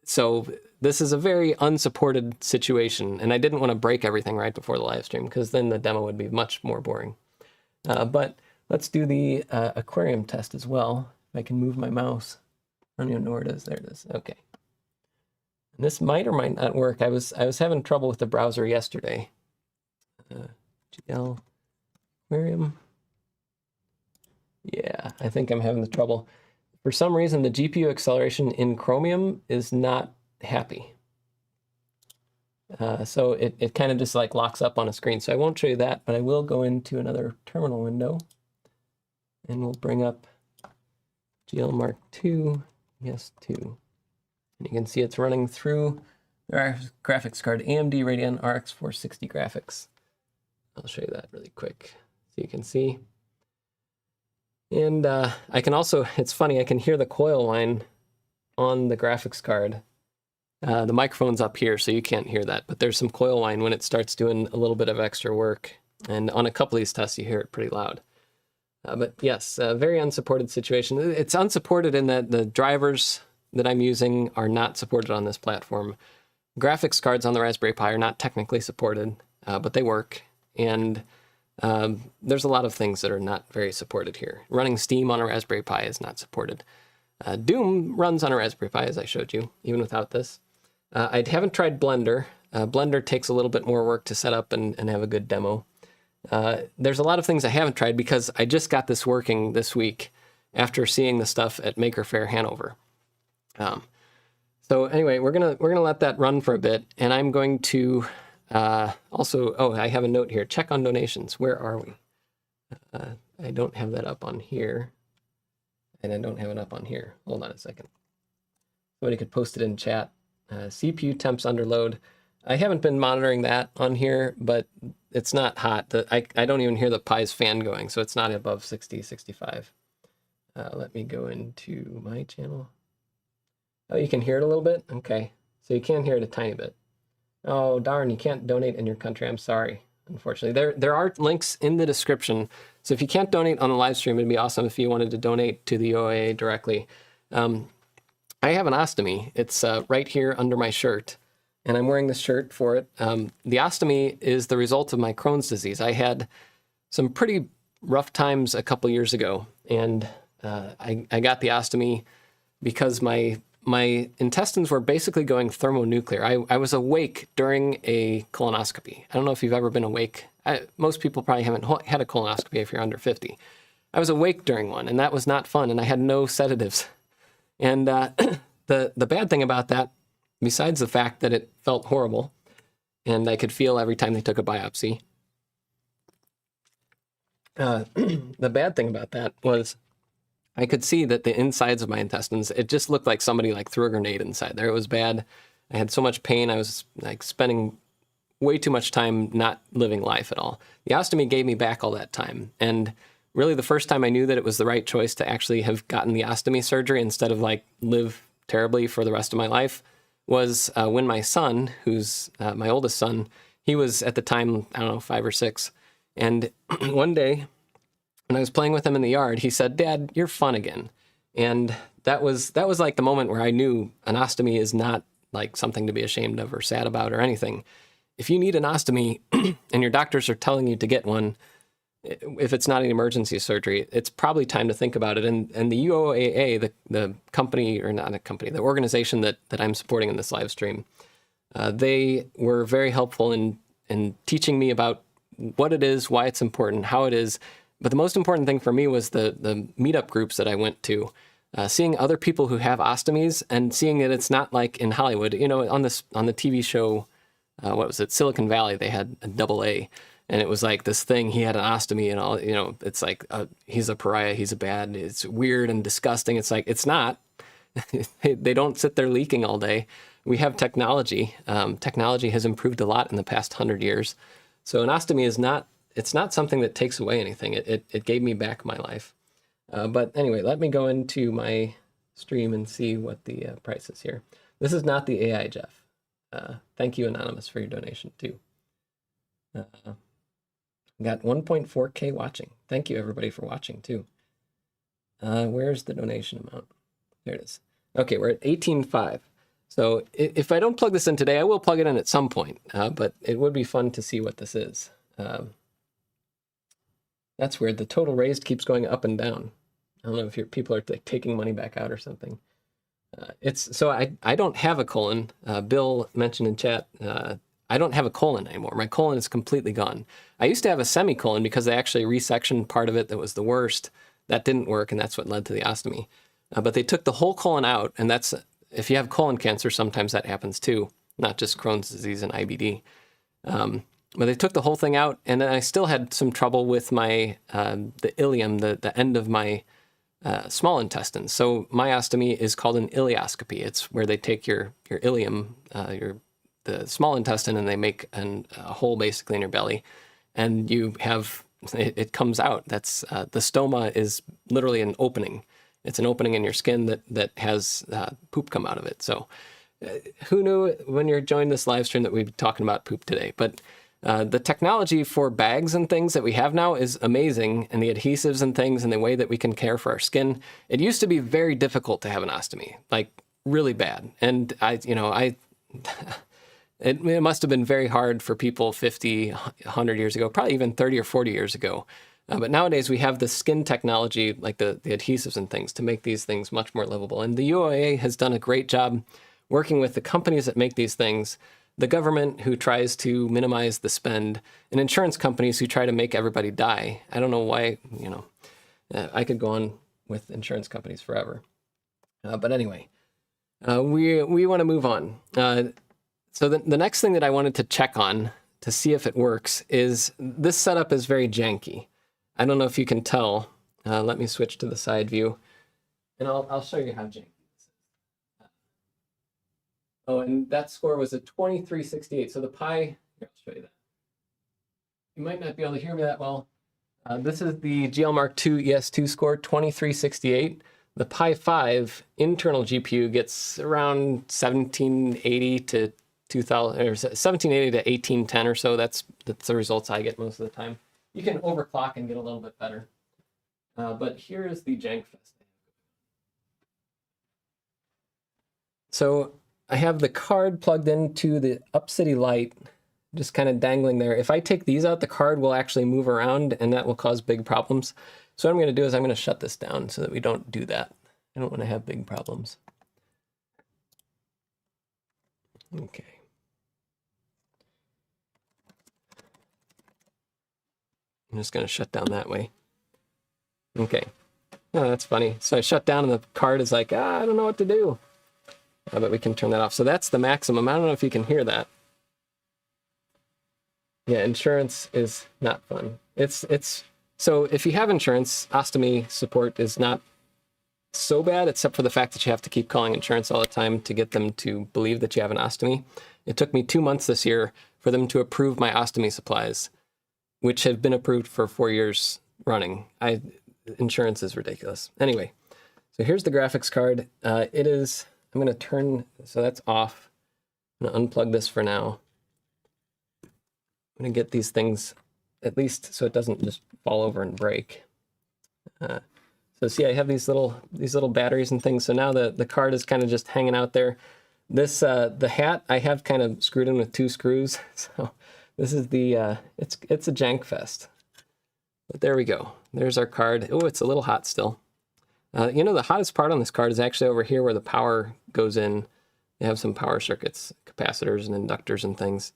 So this is a very unsupported situation, and I didn't want to break everything right before the live stream because then the demo would be much more boring. But let's do the aquarium test as well. If I can move my mouse. I don't even know where it is. There it is. Okay. And this might or might not work. I was having trouble with the browser yesterday. GL aquarium. Yeah, I think I'm having the trouble. For some reason, the GPU acceleration in Chromium is not happy. So it kind of just like locks up on a screen. So I won't show you that, but I will go into another terminal window and we'll bring up GL Mark II, ES2. And you can see it's running through the graphics card, AMD Radeon RX 460 graphics. I'll show you that really quick so you can see. And I can also, it's funny, I can hear the coil line on the graphics card. The microphone's up here, so you can't hear that, but there's some coil line when it starts doing a little bit of extra work. And on a couple of these tests, you hear it pretty loud. But yes, a very unsupported situation. It's unsupported in that the drivers that I'm using are not supported on this platform. Graphics cards on the Raspberry Pi are not technically supported, but they work. And there's a lot of things that are not very supported here. Running Steam on a Raspberry Pi is not supported. Doom runs on a Raspberry Pi, as I showed you, even without this. I haven't tried Blender. Blender takes a little bit more work to set up and have a good demo. There's a lot of things I haven't tried because I just got this working this week after seeing the stuff at Maker Faire Hanover. So anyway, we're gonna let that run for a bit, and I'm going to also. Oh, I have a note here. Check on donations. Where are we? I don't have that up on here, and I don't have it up on here. Hold on a second. Somebody could post it in chat. CPU temps under load. I haven't been monitoring that on here, but it's not hot. I don't even hear the Pi's fan going, so it's not above 60, 65. Let me go into my channel. Oh, you can hear it a little bit? Okay. So you can hear it a tiny bit. Oh, darn, you can't donate in your country. I'm sorry, unfortunately. There are links in the description. So if you can't donate on the live stream, it'd be awesome if you wanted to donate to the UOAA directly. I have an ostomy. It's right here under my shirt, and I'm wearing this shirt for it. The ostomy is the result of my Crohn's disease. I had some pretty rough times a couple years ago, and I got the ostomy because my intestines were basically going thermonuclear. I was awake during a colonoscopy. I don't know if you've ever been awake. Most people probably haven't had a colonoscopy if you're under 50. I was awake during one, and that was not fun, and I had no sedatives. And the bad thing about that, besides the fact that it felt horrible, and I could feel every time they took a biopsy, the bad thing about that was I could see that the insides of my intestines, it just looked like somebody like threw a grenade inside there. It was bad. I had so much pain. I was like spending way too much time not living life at all. The ostomy gave me back all that time. And really the first time I knew that it was the right choice to actually have gotten the ostomy surgery instead of like live terribly for the rest of my life was when my son, who's my oldest son, he was at the time, I don't know, 5 or 6. And one day, when I was playing with him in the yard, he said, "Dad, you're fun again." And that was like the moment where I knew an ostomy is not like something to be ashamed of or sad about or anything. If you need an ostomy and your doctors are telling you to get one, if it's not an emergency surgery, it's probably time to think about it. And the UOAA, the company, or not a company, the organization that I'm supporting in this live stream, they were very helpful in teaching me about what it is, why it's important, how it is. But the most important thing for me was the meetup groups that I went to, seeing other people who have ostomies and seeing that it's not like in Hollywood. You know, on the TV show, what was it, Silicon Valley, they had a AA, and it was like this thing, he had an ostomy and all, you know, it's like, he's a pariah, he's a bad, it's weird and disgusting. It's like, it's not. They don't sit there leaking all day. We have technology. Technology has improved a lot in the past 100 years. So an ostomy is not, it's not something that takes away anything. It gave me back my life. But anyway, let me go into my stream and see what the price is here. This is not the AI, Jeff. Thank you, Anonymous, for your donation, too. Got 1.4K watching. Thank you, everybody, for watching, too. Where's the donation amount? There it is. Okay, we're at 18.5. So if I don't plug this in today, I will plug it in at some point. But it would be fun to see what this is. That's weird. The total raised keeps going up and down. I don't know if people are like taking money back out or something. So I don't have a colon. Bill mentioned in chat, I don't have a colon anymore. My colon is completely gone. I used to have a semicolon because they actually resectioned part of it that was the worst. That didn't work, and that's what led to the ostomy. But they took the whole colon out, and that's, if you have colon cancer, sometimes that happens too, not just Crohn's disease and IBD. But they took the whole thing out, and then I still had some trouble with my the ileum, the end of my small intestine. So my ostomy is called an ileoscopy. It's where they take your ileum, the small intestine, and they make a hole basically in your belly, and you have it comes out. That's the stoma is literally an opening. It's an opening in your skin that has poop come out of it. So who knew when you joined this live stream that we'd be talking about poop today? But the technology for bags and things that we have now is amazing, and the adhesives and things and the way that we can care for our skin. It used to be very difficult to have an ostomy, like really bad. And it must have been very hard for people 50, 100 years ago, probably even 30 or 40 years ago. But nowadays we have the skin technology, like the adhesives and things, to make these things much more livable. And the UOAA has done a great job working with the companies that make these things the government who tries to minimize the spend, and insurance companies who try to make everybody die. I don't know why, I could go on with insurance companies forever. But anyway, we want to move on. So the next thing that I wanted to check on to see if it works is this setup is very janky. I don't know if you can tell. Let me switch to the side view, and I'll show you how janky this is. Oh, and that score was a 2368. So the Pi, here, I'll show you that. You might not be able to hear me that well. This is the GL Mark II ES2 score, 2368. The Pi 5 internal GPU gets around 1780 to 2000, or 1780 to 1810 or so. That's the results I get most of the time. You can overclock and get a little bit better. But here is the Jankfest. So I have the card plugged into the UpCity light, just kind of dangling there. If I take these out, the card will actually move around, and that will cause big problems. So what I'm going to do is I'm going to shut this down so that we don't do that. I don't want to have big problems. Okay. I'm just going to shut down that way. Okay. Oh, that's funny. So I shut down and the card is like, I don't know what to do. But we can turn that off. So that's the maximum. I don't know if you can hear that. Yeah, insurance is not fun. So if you have insurance, Ostomy support is not so bad, except for the fact that you have to keep calling insurance all the time to get them to believe that you have an ostomy. It took me 2 months this year for them to approve my ostomy supplies, which have been approved for 4 years running. Insurance is ridiculous. Anyway, so here's the graphics card. I'm going to turn, so that's off. I'm going to unplug this for now. I'm going to get these things, at least so it doesn't just fall over and break. So see, I have these little batteries and things. So now the card is kind of just hanging out there. This the hat I have kind of screwed in with 2 screws. So this is the it's a Jankfest. But there we go. There's our card. Oh, it's a little hot still. The hottest part on this card is actually over here where the power goes in. They have some power circuits, capacitors and inductors and things.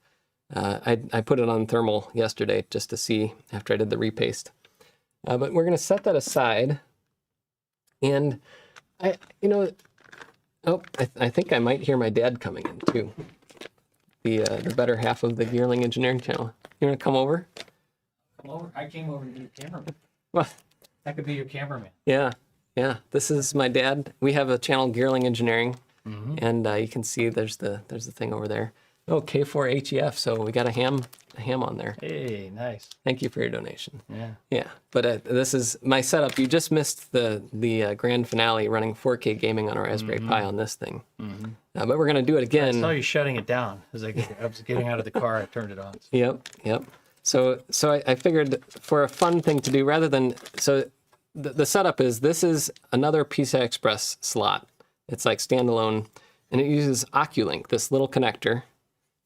I put it on thermal yesterday just to see after I did the repaste. But we're going to set that aside. And I think I might hear my dad coming in too. The better half of the Geerling engineering channel. You want to come over? Come over. I came over to be your cameraman. Well, That could be your cameraman. yeah. This is my dad. We have a channel, Geerling Engineering, and you can see there's the thing over there. Oh, K4HEF. So we got a ham on there. Hey, nice. Thank you for your donation. Yeah. But this is my setup. You just missed the grand finale running 4K gaming on a Raspberry Pi on this thing. But we're gonna do it again. I saw you shutting it down. As I was getting out of the car, I turned it on. Yep. So I figured for a fun thing to do, rather than the setup is this is another PCI Express slot. It's like standalone, and it uses OCuLink, this little connector.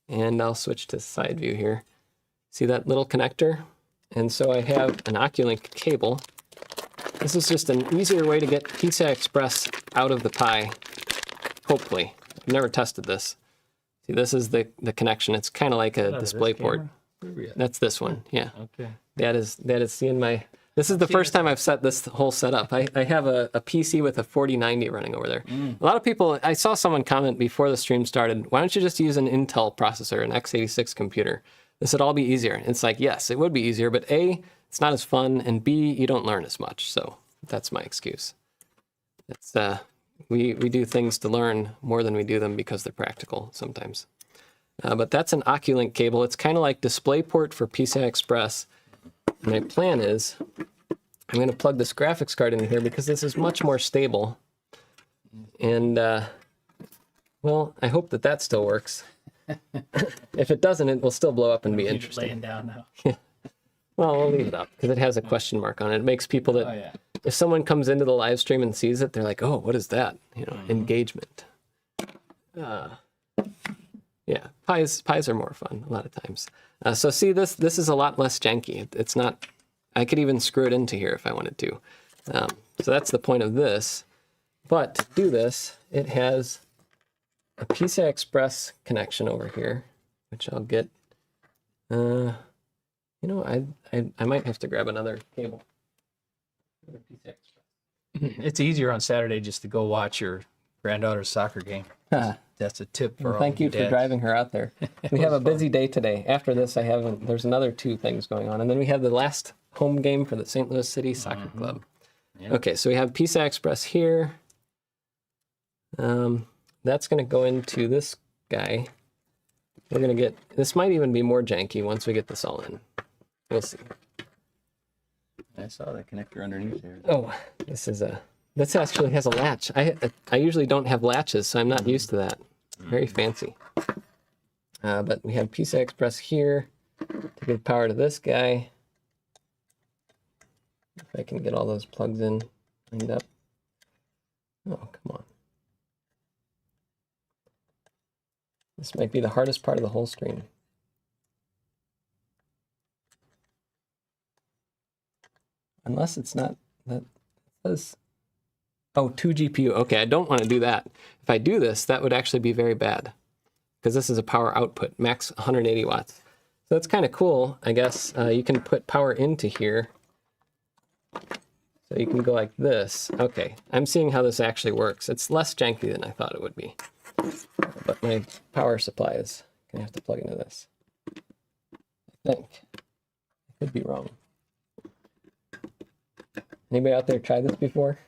And I'll switch to side view here. See that little connector? And so I have an OCuLink cable. This is just an easier way to get PCI Express out of the Pi, hopefully. I've never tested this. See, this is the connection. It's kind of like a display port. That's this one, yeah. Okay. That is seeing my... This is the first time I've set this whole setup. I have a PC with a 4090 running over there. A lot of people, I saw someone comment before the stream started, why don't you just use an Intel processor, an x86 computer? This would all be easier. And it's like, yes, it would be easier, but A, it's not as fun, and B, you don't learn as much. So that's my excuse. It's we do things to learn more than we do them because they're practical sometimes. But that's an OCuLink cable. It's kind of like DisplayPort for PCI Express. My plan is I'm going to plug this graphics card in here because this is much more stable. And, well, I hope that still works. If it doesn't, it will still blow up and be interesting. Laying down now. Yeah. Well, we'll leave it up because it has a question mark on it. It makes people that, if someone comes into the live stream and sees it, they're like, oh, what is that? Engagement. Yeah, Pis are more fun a lot of times. So see, this is a lot less janky. It's not, I could even screw it into here if I wanted to. So that's the point of this. But to do this, it has a PCI Express connection over here. which I'll get. You know, I might have to grab another cable. Another PCI Express. It's easier on Saturday just to go watch your granddaughter's soccer game. That's a tip for Well, all thank you you for dads. driving her out there. We have a busy day today. After this, there's another 2 things going on. And then we have the last home game for the St. Louis City Soccer Club. Yeah. Okay, so we have PCI Express here. That's going to go into this guy. We're going to get, this might even be more janky once we get this all in. We'll see. I saw that connector underneath there. Oh, this actually has a latch. I usually don't have latches, so I'm not used to that. Very fancy. But we have PCI Express here to give power to this guy. If I can get all those plugs in, lined up. Oh, come on. This might be the hardest part of the whole screen. Unless it's not, that says, oh, 2 GPU. Okay, I don't want to do that. If I do this, that would actually be very bad because this is a power output, max 180 watts. So that's kind of cool, I guess. You can put power into here. So you can go like this. Okay, I'm seeing how this actually works. It's less janky than I thought it would be. But my power supply is going to have to plug into this. I think. I could be wrong. Anybody out there try this before?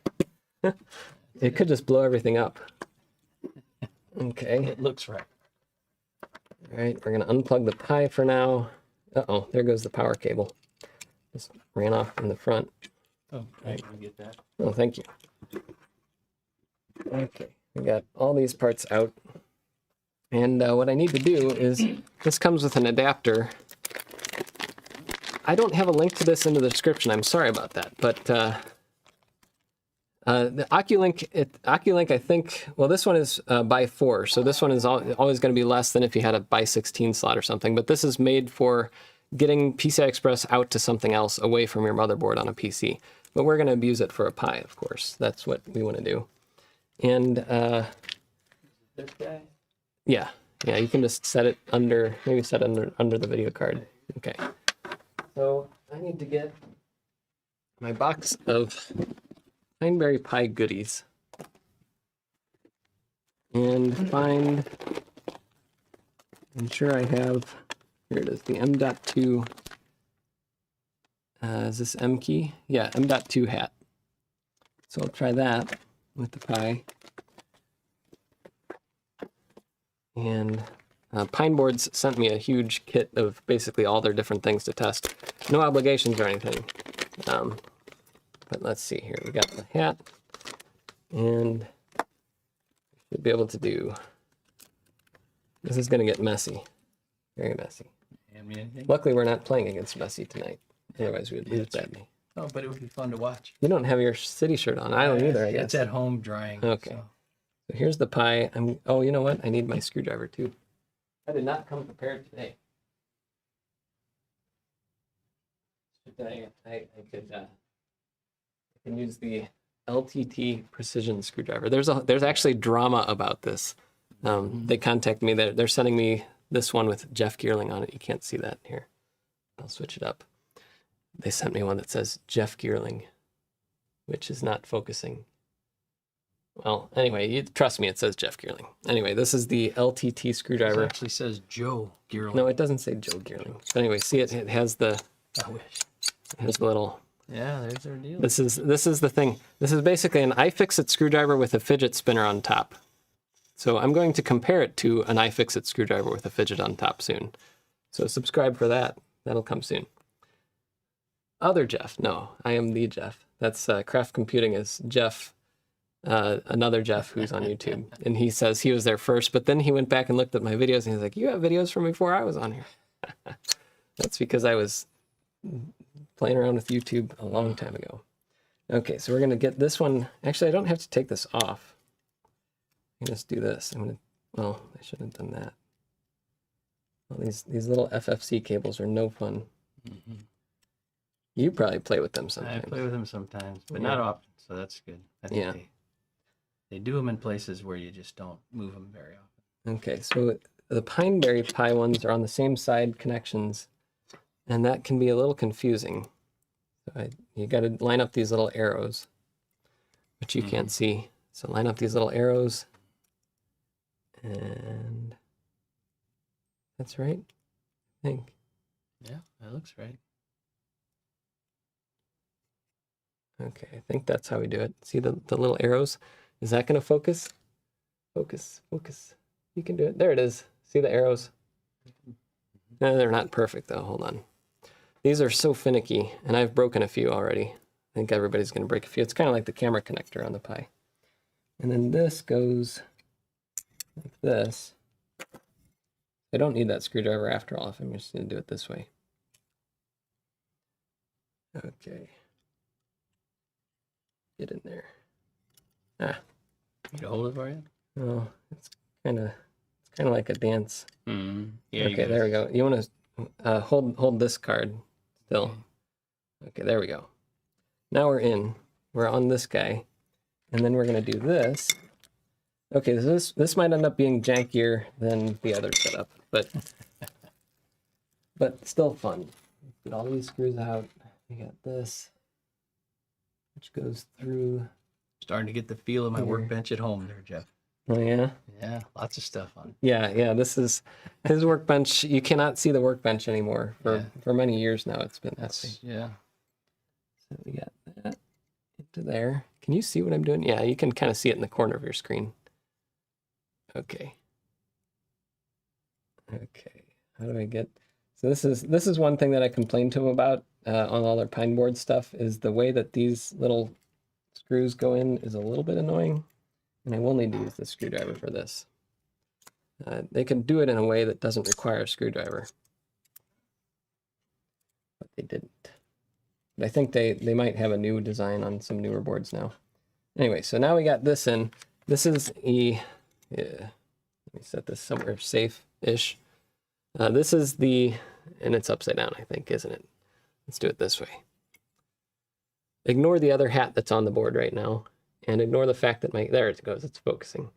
It could just blow everything up. Okay. It looks right. All right, we're going to unplug the Pi for now. Uh-oh, there goes the power cable. Just ran off in the front. Oh, right. I get that. Oh, thank you. Okay, we got all these parts out. And what I need to do is, this comes with an adapter. I don't have a link to this in the description. I'm sorry about that. But the OCuLink, I think, well, this one is by 4. So this one is always going to be less than if you had a by 16 slot or something. But this is made for getting PCI Express out to something else away from your motherboard on a PC. But we're going to abuse it for a Pi, of course. That's what we want to do. And This guy? yeah, you can just set it under, maybe set it under the video card. Okay. So I need to get my box of Pineberry Pi goodies and find, I'm sure I have, here it is, the M.2, is this M key? Yeah, M.2 hat. So I'll try that with the Pi. And Pineboards sent me a huge kit of basically all their different things to test. No obligations or anything. But let's see here. We got the hat. And we'll be able to do... This is going to get messy. Very messy. Luckily, we're not playing against messy tonight. Otherwise, we would lose badly. Oh, but it would be fun to watch. You don't have your city shirt on. I don't either, I guess. It's at home drying. Okay. So here's the Pi. Oh, you know what? I need my screwdriver too. I did not come prepared today. I can use the LTT precision screwdriver. There's actually drama about this. They contact me. They're sending me this one with Jeff Geerling on it. You can't see that here. I'll switch it up. They sent me one that says Jeff Geerling, which is not focusing. Well, anyway, trust me, it says Jeff Geerling. Anyway, this is the LTT screwdriver. It actually says Joe Geerling. No, it doesn't say Joe Geerling. But anyway, see it has the I wish. Here's the little. Yeah, there's their deal. This is the thing. This is basically an iFixit screwdriver with a fidget spinner on top. So I'm going to compare it to an iFixit screwdriver with a fidget on top soon. So subscribe for that. That'll come soon. Other Jeff. No, I am the Jeff. That's Craft Computing is Jeff, another Jeff who's on YouTube. And he says he was there first, but then he went back and looked at my videos and he's like, you have videos from before I was on here. That's because I was playing around with YouTube a long time ago. Okay, so we're going to get this one. Actually, I don't have to take this off. I can just do this. Well, I shouldn't have done that. Well, these little FFC cables are no fun. Mm-hmm. You probably play with them sometimes. I play with them sometimes, but Yeah. not often, so that's good. I think Yeah. they do them in places where you just don't move them very often. Okay, so the Pineberry Pi ones are on the same side connections, and that can be a little confusing. You got to line up these little arrows, which you can't see. So line up these little arrows, and that's right, I think. Yeah, that looks right. Okay, I think that's how we do it. See the little arrows? Is that going to focus? Focus, focus. You can do it. There it is. See the arrows? No, they're not perfect though. Hold on. These are so finicky, and I've broken a few already. I think everybody's going to break a few. It's kind of like the camera connector on the Pi. And then this goes like this. I don't need that screwdriver after all if I'm just going to do it this way. Okay. Get in there. Ah. You to hold it for you? Oh, it's kind of like a dance. Yeah. Okay, there we go. You want to hold this card still. Okay, there we go. Now we're in. We're on this guy, and then we're gonna do this. Okay, this might end up being jankier than the other setup, but still fun. Get all these screws out. We got this, which goes through. Starting to get the feel of my workbench at home there, Jeff. Oh yeah. Yeah, lots of stuff on it. Yeah. This is his workbench. You cannot see the workbench anymore for many years now. It's been that way. Yeah. So we got that into there. Can you see what I'm doing? Yeah, you can kind of see it in the corner of your screen. Okay. How do I get? So this is one thing that I complained to him about on all their pine board stuff, is the way that these little screws go in is a little bit annoying. And I will need to use the screwdriver for this. They can do it in a way that doesn't require a screwdriver. But they didn't. But I think they might have a new design on some newer boards now. Anyway, so now we got this in. This is let me set this somewhere safe-ish. This is and it's upside down, I think, isn't it? Let's do it this way. Ignore the other hat that's on the board right now. And ignore the fact that there it goes, it's focusing.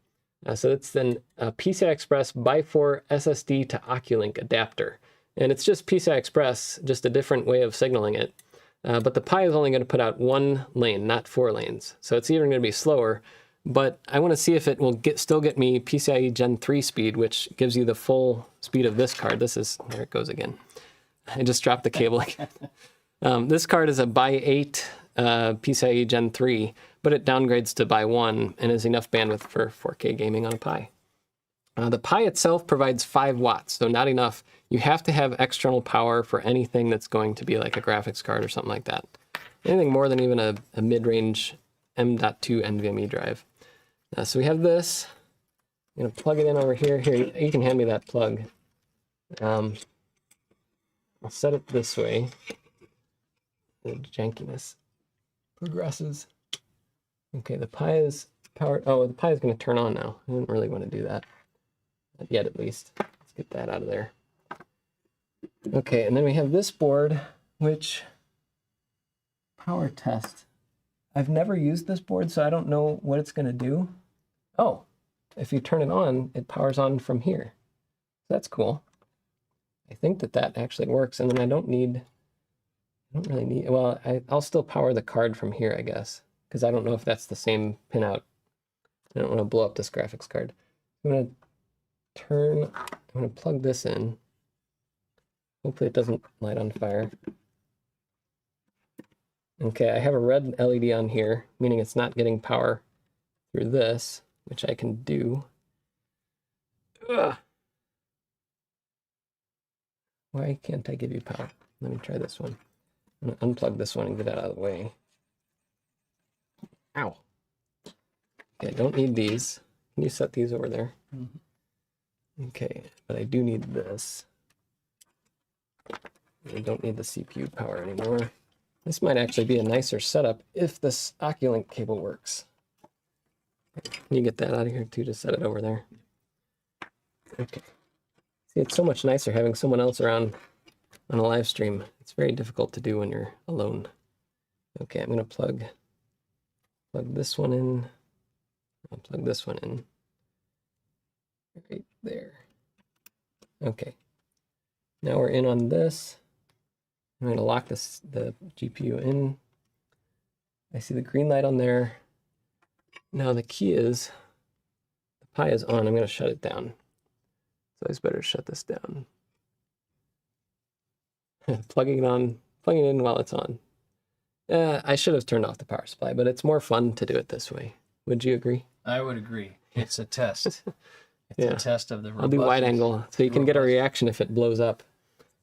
So it's then a PCI Express by4 SSD to OCuLink adapter. And it's just PCI Express, just a different way of signaling it. But the Pi is only going to put out 1 lane, not 4 lanes. So it's even going to be slower. But I want to see if it will still get me PCIe Gen 3 speed, which gives you the full speed of this card. There it goes again. I just dropped the cable again. This card is a by 8 PCIe Gen 3, but it downgrades to by 1 and is enough bandwidth for 4K gaming on a Pi. The Pi itself provides 5 watts, so not enough. You have to have external power for anything that's going to be like a graphics card or something like that. Anything more than even a mid-range M.2 NVMe drive. So we have this. I'm going to plug it in over here. Here, you can hand me that plug. I'll set it this way. The jankiness progresses. Okay, the Pi is powered. Oh, the Pi is going to turn on now. I didn't really want to do that. Not yet, at least. Let's get that out of there. Okay, and then we have this board, which power test. I've never used this board, so I don't know what it's going to do. Oh, if you turn it on, it powers on from here. That's cool. I think that actually works, and then I don't really need, well, I'll still power the card from here, I guess, because I don't know if that's the same pinout. I don't want to blow up this graphics card. I'm going to plug this in. Hopefully it doesn't light on fire. Okay, I have a red LED on here, meaning it's not getting power through this, which I can do. Ugh. Why can't I give you power? Let me try this one. I'm going to unplug this one and get it out of the way. Ow. Okay, I don't need these. Can you set these over there? Okay, but I do need this. I don't need the CPU power anymore. This might actually be a nicer setup if this OCuLink cable works. Can you get that out of here too to set it over there? Okay. See, it's so much nicer having someone else around on a live stream. It's very difficult to do when you're alone. Okay, I'm going to plug this one in. I'll plug this one in right there. Okay. Now we're in on this. I'm going to lock this the GPU in. I see the green light on there. Now the key is, the Pi is on. I'm going to shut it down. So it's better to shut this down. Plugging it on, plugging it in while it's on. I should have turned off the power supply, but it's more fun to do it this way. Would you agree? I would agree. It's a test. It's Yeah. a test of the I'll do wide angle so you can get a reaction if it blows up.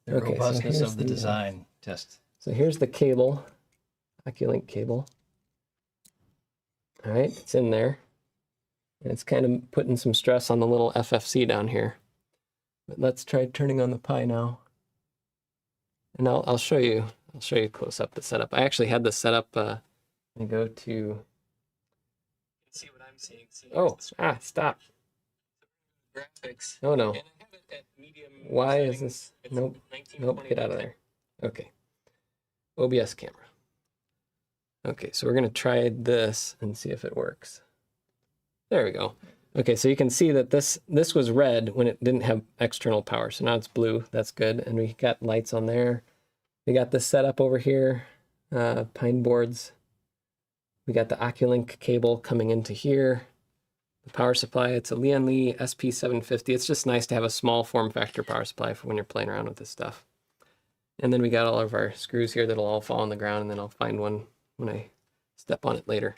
The Okay, so robustness here's of the design test. So here's the cable, OCuLink cable. All right, it's in there. And it's kind of putting some stress on the little FFC down here. But let's try turning on the Pi now. And I'll show you close up the setup. I actually had this set up. Let me go to. See what I'm seeing. Oh, stop. Graphics. Oh no. Why is this? Nope. Nope. Get out of there. Okay. OBS camera. Okay, so we're going to try this and see if it works. There we go. Okay, so you can see that this was red when it didn't have external power. So now it's blue. That's good. And we got lights on there. We got this set up over here. Pine boards. We got the OCuLink cable coming into here. The power supply, it's a Lian SP750. It's just nice to have a small form factor power supply for when you're playing around with this stuff. And then we got all of our screws here that'll all fall on the ground, and then I'll find one when I step on it later.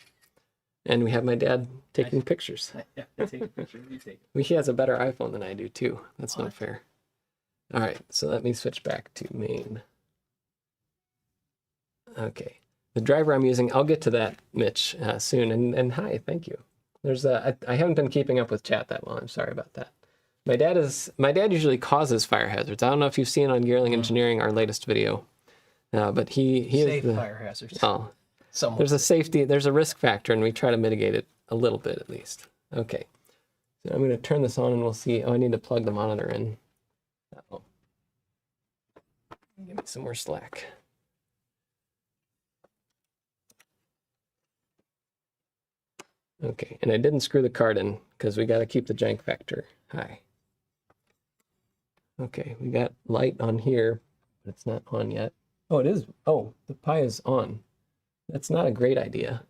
And we have my dad taking pictures. Yeah, take a picture. You take it. He has a better iPhone than I do too. That's not fair. All right, so let me switch back to main. Okay, the driver I'm using, I'll get to that, Mitch, soon. And hi, thank you. I haven't been keeping up with chat that well. I'm sorry about that. My dad usually causes fire hazards. I don't know if you've seen on Geerling Engineering our latest video, but he Safe is the fire hazards. Oh, Somewhat. there's a risk factor, and we try to mitigate it a little bit at least. Okay, so I'm going to turn this on, and we'll see. Oh, I need to plug the monitor in. Uh-oh. Give me some more slack. Okay, and I didn't screw the card in because we got to keep the jank factor high. Okay, we got light on here, but it's not on yet. Oh, it is. Oh, the Pi is on. That's not a great idea.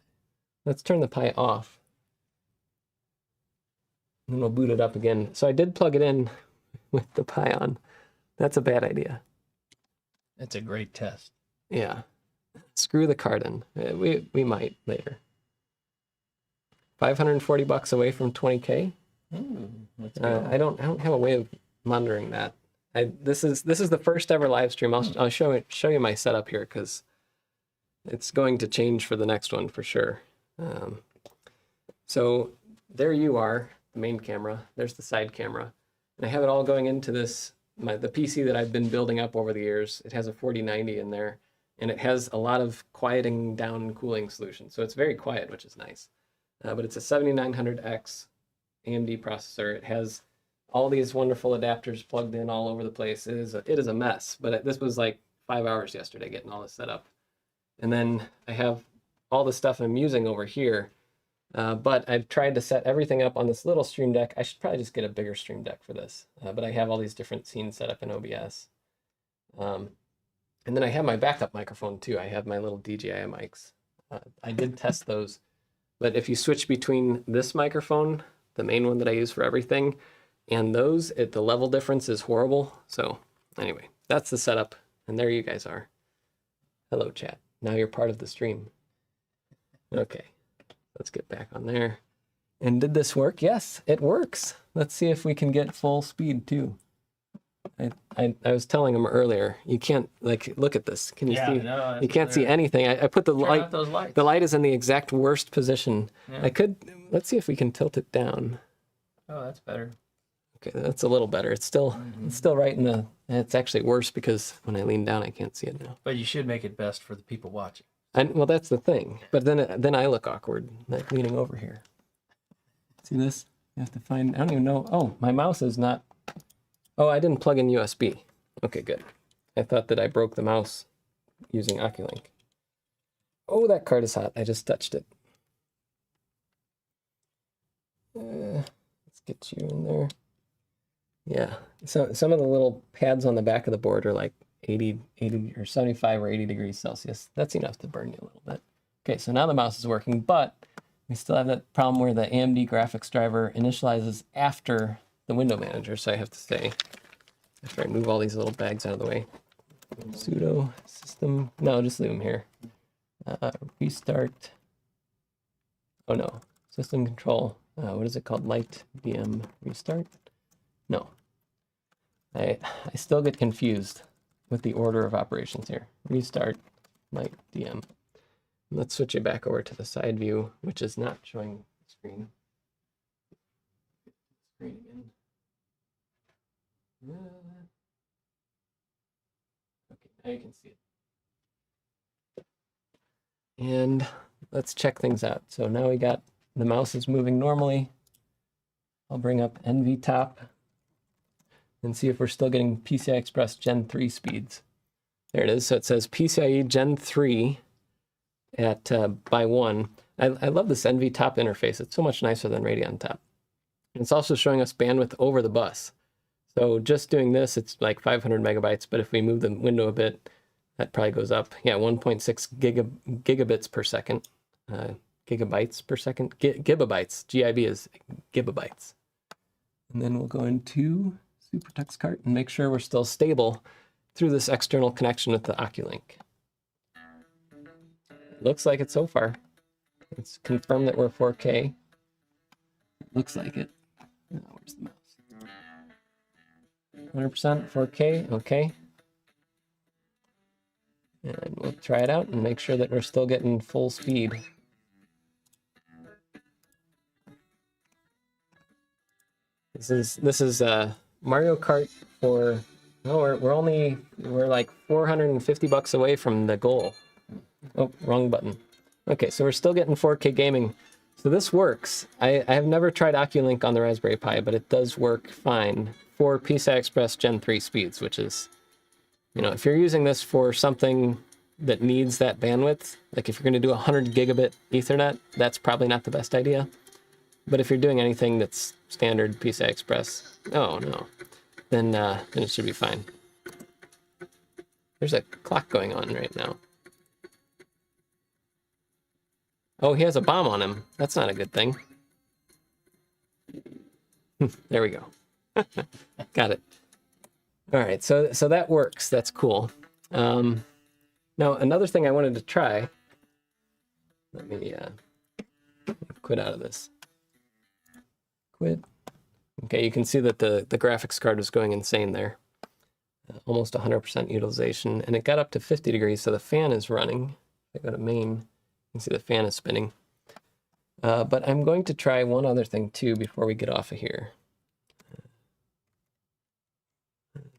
Let's turn the Pi off. And we'll boot it up again. So I did plug it in with the Pi on. That's a bad idea. It's a great test. Yeah. Screw the card in. We might later. $540 away from 20K. Let's go. I don't have a way of monitoring that. This is the first ever live stream. I'll show you my setup here because it's going to change for the next one for sure. So there you are, the main camera. There's the side camera, and I have it all going into the PC that I've been building up over the years. It has a 4090 in there, and it has a lot of quieting down cooling solutions. So it's very quiet, which is nice. But it's a 7900X AMD processor. It has all these wonderful adapters plugged in all over the place. It is a mess, but this was like 5 hours yesterday getting all this set up. And then I have all the stuff I'm using over here, but I've tried to set everything up on this little Stream Deck. I should probably just get a bigger Stream Deck for this, but I have all these different scenes set up in OBS. And then I have my backup microphone too. I have my little DJI mics. I did test those. But if you switch between this microphone, the main one that I use for everything, and those, the level difference is horrible. So anyway, that's the setup. And there you guys are. Hello, chat. Now you're part of the stream. Okay, let's get back on there. And did this work? Yes, it works. Let's see if we can get full speed too. I was telling him earlier, you can't, look at this. Can you see? No, you can't see anything. I put the light. Out those lights. The light is in the exact worst position. Yeah. Let's see if we can tilt it down. Oh, that's better. Okay, that's a little better. It's still right in the, it's actually worse because when I lean down, I can't see it now. But you should make it best for the people watching. Well, that's the thing. But then I look awkward, like leaning over here. See this? You have to find, I don't even know. Oh, my mouse is not, oh, I didn't plug in USB. Okay, good. I thought that I broke the mouse using OCuLink. Oh, that card is hot. I just touched it. Let's get you in there. Yeah. So some of the little pads on the back of the board are like 80 or 75 or 80 degrees Celsius. That's enough to burn you a little bit. Okay, so now the mouse is working, but we still have that problem where the AMD graphics driver initializes after the window manager. So I have to say, after I move all these little bags out of the way, sudo system, no, just leave them here. Restart. Oh no, system control. What is it called? Light VM restart? No. I still get confused with the order of operations here. Restart, light DM. Let's switch it back over to the side view, which is not showing the screen. Screen again. Okay, now you can see it. And let's check things out. So now we got the mouse is moving normally. I'll bring up NV top and see if we're still getting PCI Express Gen 3 speeds. There it is. So it says PCIe Gen 3 at by 1. I love this NV top interface. It's so much nicer than Radeon top. And it's also showing us bandwidth over the bus. So just doing this, it's like 500 megabytes. But if we move the window a bit, that probably goes up. Yeah, 1.6 gigabits per second. Gigabytes per second. Gigabytes. GIB is gigabytes. And then we'll go into SuperTuxKart and make sure we're still stable through this external connection with the OCuLink. Looks like it so far. Let's confirm that we're 4K. Looks like it. Oh, where's the mouse? 100% 4K, okay. And we'll try it out and make sure that we're still getting full speed. This is Mario Kart for, no, we're like $450 away from the goal. Oh, wrong button. Okay, so we're still getting 4K gaming. So this works. I have never tried OCuLink on the Raspberry Pi, but it does work fine for PCI Express Gen 3 speeds, which is, you know, if you're using this for something that needs that bandwidth, like if you're going to do 100 gigabit Ethernet, that's probably not the best idea. But if you're doing anything that's standard PCI Express, oh no, then it should be fine. There's a clock going on right now. Oh, he has a bomb on him. That's not a good thing. There we go. Got it. All right, so that works. That's cool. Now, another thing I wanted to try. Let me quit out of this. Quit. Okay, you can see that the graphics card was going insane there. Almost 100% utilization, and it got up to 50 degrees, so the fan is running. I go to main, you can see the fan is spinning. But I'm going to try one other thing too before we get off of here.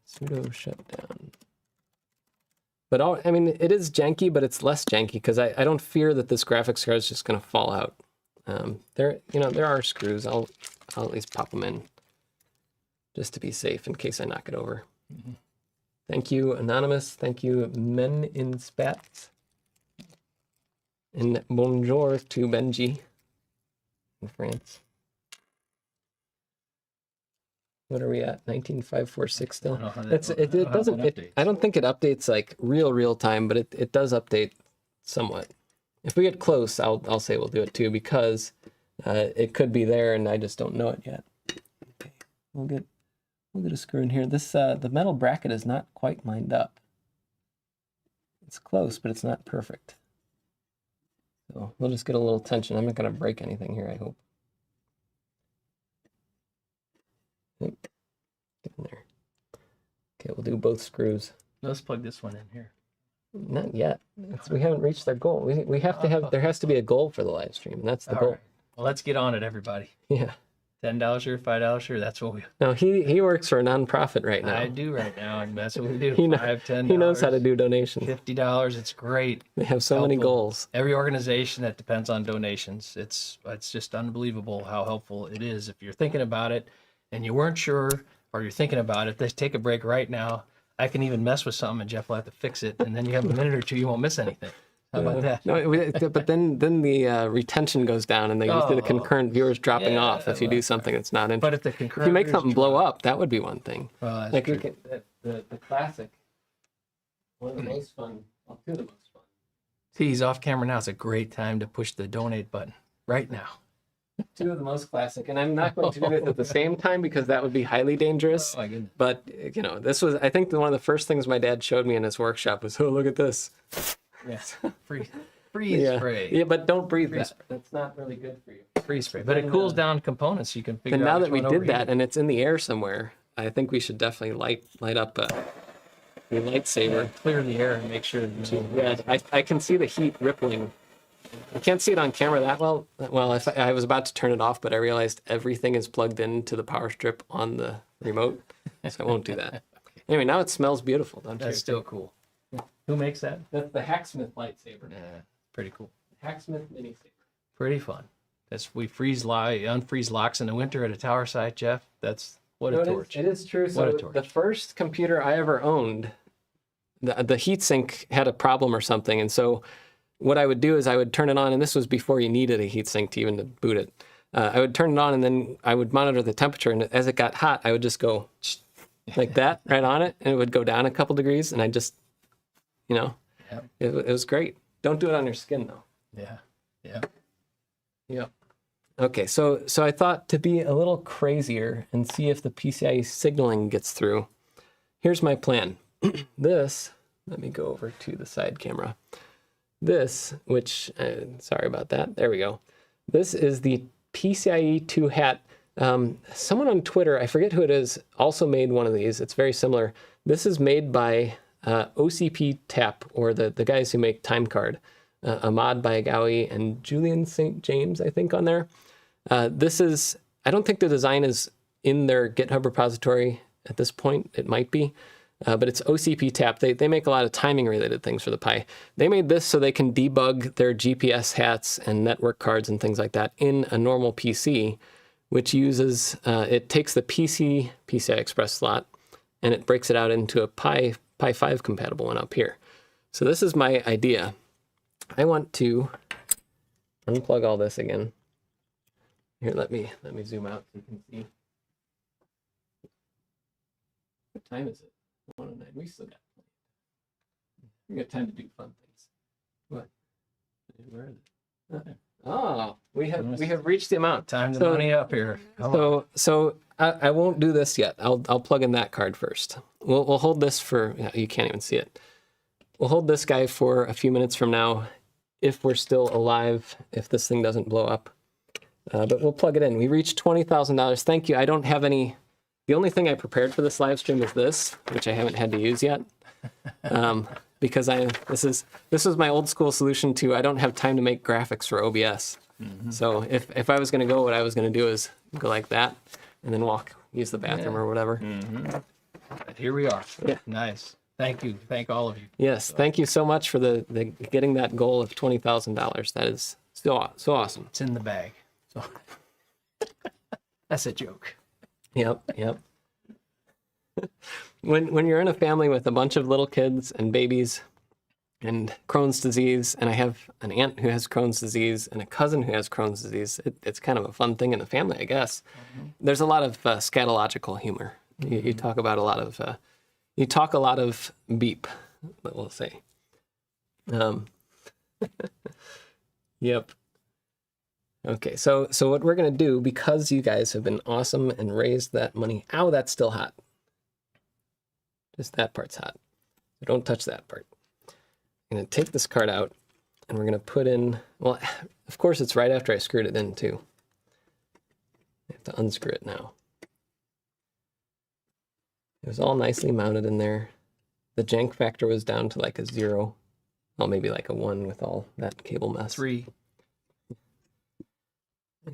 Sudo shutdown. But I mean, it is janky, but it's less janky because I don't fear that this graphics card is just going to fall out. There are screws. I'll at least pop them in just to be safe in case I knock it over. Mm-hmm. Thank you, Anonymous. Thank you, Men in Spats. And bonjour to Benji in France. What are we at? 19546 still? I don't think it updates like real time, but it does update somewhat. If we get close, I'll say we'll do it too, because it could be there and I just don't know it yet. Okay, we'll get a screw in here. This the metal bracket is not quite lined up. It's close, but it's not perfect. So we'll just get a little tension. I'm not going to break anything here, I hope. Get in there. Okay, we'll do both screws. Let's plug this one in here. Not yet. We haven't reached their goal. We have to have, there has to be a goal for the live stream, and that's the goal. Right. Well, let's get on it, everybody. Yeah. $10 here, $5 here, that's what we... No, he works for a nonprofit right now. I do right now, and that's what we do. $10. He knows how to do donations. $50, it's great. They have so many goals. Every organization that depends on donations, it's just unbelievable how helpful it is. If you're thinking about it and you weren't sure, or you're thinking about it, let's take a break right now. I can even mess with something and Jeff will have to fix it, and then you have a minute or two, you won't miss anything. How about that? No, but then the retention goes down, and you see the concurrent viewers dropping yeah, off if you do something that's not interesting. But if the If concurrent you make viewers something blow drop- up, that would be one thing. Well, that's Like true. you can, the classic, one of the most fun, well, two of the most fun. See, he's off camera now. It's a great time to push the donate button right now. Two of the most classic, and I'm not going to do it at the same time because that would be highly dangerous. Oh my goodness. But this was, I think, one of the first things my dad showed me in his workshop was, oh, look at this. Yes. Freeze spray. Yeah, but don't breathe Freeze that. That's not really good for you. Freeze spray. But it cools down components. You can figure And out now which that we one did that overheated. and it's in the air somewhere, I think we should definitely light up the lightsaber. Clear the air and make sure. Yeah, I can see the heat rippling. I can't see it on camera that well. Well, if I was about to turn it off, but I realized everything is plugged into the power strip on the remote, so I won't do that. Anyway, now it smells beautiful, don't you? That's still cool. Who makes that? That's the Hacksmith lightsaber. Yeah, pretty cool. Hacksmith mini saber. Pretty fun. We unfreeze locks in the winter at a tower site, Jeff. That's what No, a it is- torch. It is true. What So a torch. the first computer I ever owned, the heatsink had a problem or something, and so what I would do is I would turn it on, and this was before you needed a heatsink to even to boot it. I would turn it on, and then I would monitor the temperature, and as it got hot, I would just go like that right on it, and it would go down a couple degrees, and I just, Yep. it was great. Don't do it on your skin though. Yeah. Yep. Okay, so I thought to be a little crazier and see if the PCIe signaling gets through. Here's my plan. Let me go over to the side camera. This, which, sorry about that. There we go. This is the PCIe 2 HAT. Someone on Twitter, I forget who it is, also made one of these. It's very similar. This is made by OCP Tap, or the guys who make Timecard. Ahmad Bayagawi and Julian St. James, I think, on there. I don't think the design is in their GitHub repository at this point. It might be. But it's OCP Tap. They make a lot of timing related things for the Pi. They made this so they can debug their GPS hats and network cards and things like that in a normal PC, which uses, it takes the PCI Express slot and it breaks it out into a Pi 5 compatible one up here. So this is my idea. I want to unplug all this again. Here, let me zoom out so you can see. What time is it? 1:09. We still got plenty. We got time to do fun things. What? Where is it? Oh, we have reached the amount. Time to money up here. Come on. So I won't do this yet. I'll plug in that card first. We'll hold this for, you can't even see it. We'll hold this guy for a few minutes from now, if we're still alive, if this thing doesn't blow up. But we'll plug it in. We reached $20,000. Thank you. I don't have any. The only thing I prepared for this live stream is this, which I haven't had to use yet, because this was my old school solution to I don't have time to make graphics for OBS. Mm-hmm. So if I was going to go, what I was going to do is go like that, and then use the bathroom or whatever. Mm-hmm. Here we are. Yeah. Nice. Thank you. Thank all of you. Yes, thank you so much for the getting that goal of $20,000. That is so awesome. It's in the bag. So that's a joke. Yep. When you're in a family with a bunch of little kids and babies and Crohn's disease, and I have an aunt who has Crohn's disease and a cousin who has Crohn's disease, it's kind of a fun thing in the family, I guess. Mm-hmm. There's a lot of scatological humor. Mm-hmm. You talk about a lot of beep, we'll say. Yep. Okay, so what we're going to do, because you guys have been awesome and raised that money. Ow, that's still hot. Just that part's hot. So don't touch that part. I'm going to take this card out, and we're going to put in, well, of course it's right after I screwed it in, too. I have to unscrew it now. It was all nicely mounted in there. The jank factor was down to like a 0. Well, maybe like a 1 with all that cable mess. 3.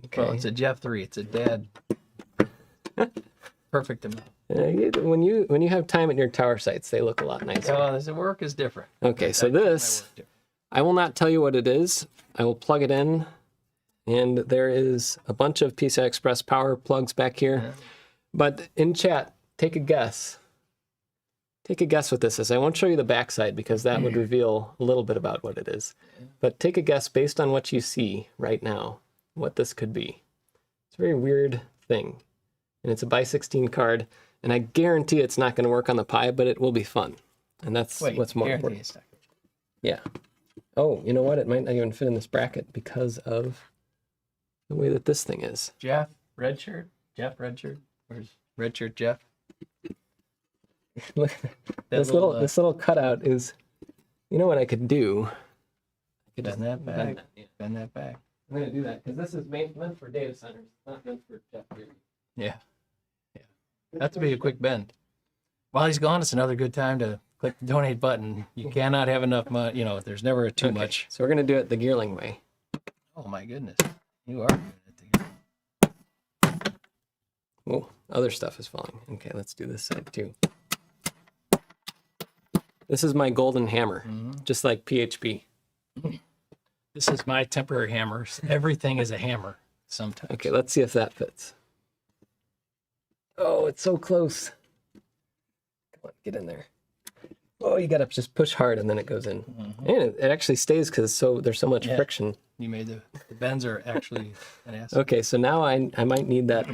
Okay. Well, it's a Jeff 3. It's a dad. Perfect amount. When you have time at your tower sites, they look a lot nicer. Oh, the work is different. Okay, so this, I will not tell you what it is. I will plug it in, and there is a bunch of PCI Express power plugs back here. Yeah. But in chat, take a guess. take a guess what this is. I won't show you the backside because that would reveal a little bit about what it is. But take a guess based on what you see right now, what this could be. It's a very weird thing. And it's a by 16 card. And I guarantee it's not going to work on the Pi, but it will be fun. And that's what's more important. Yeah. Oh, you know what? It might not even fit in this bracket because of the way that this thing is. Jeff, red shirt? Jeff, red shirt? Where's red shirt Jeff? Look, this little cutout is, you know what I could do? I could bend that back. Bend that back. I'm going to do that because this is meant for data centers, not meant for Jeff Geerling. Yeah. Yeah. That's to be a quick bend. While he's gone, it's another good time to click the donate button. You cannot have enough money. You know, there's never too much. So we're going to do it the Geerling way. Oh, my goodness. You are doing it. Oh, other stuff is falling. Okay, let's do this side too. This is my golden hammer, just like PHP. This is my temporary hammer. Everything is a hammer sometimes. Okay, let's see if that fits. Oh, it's so close. Come on, get in there. Oh, you gotta just push hard and then it goes in. And it actually stays because there's so much friction. You made the bends are actually an ass. Okay, so now I might need that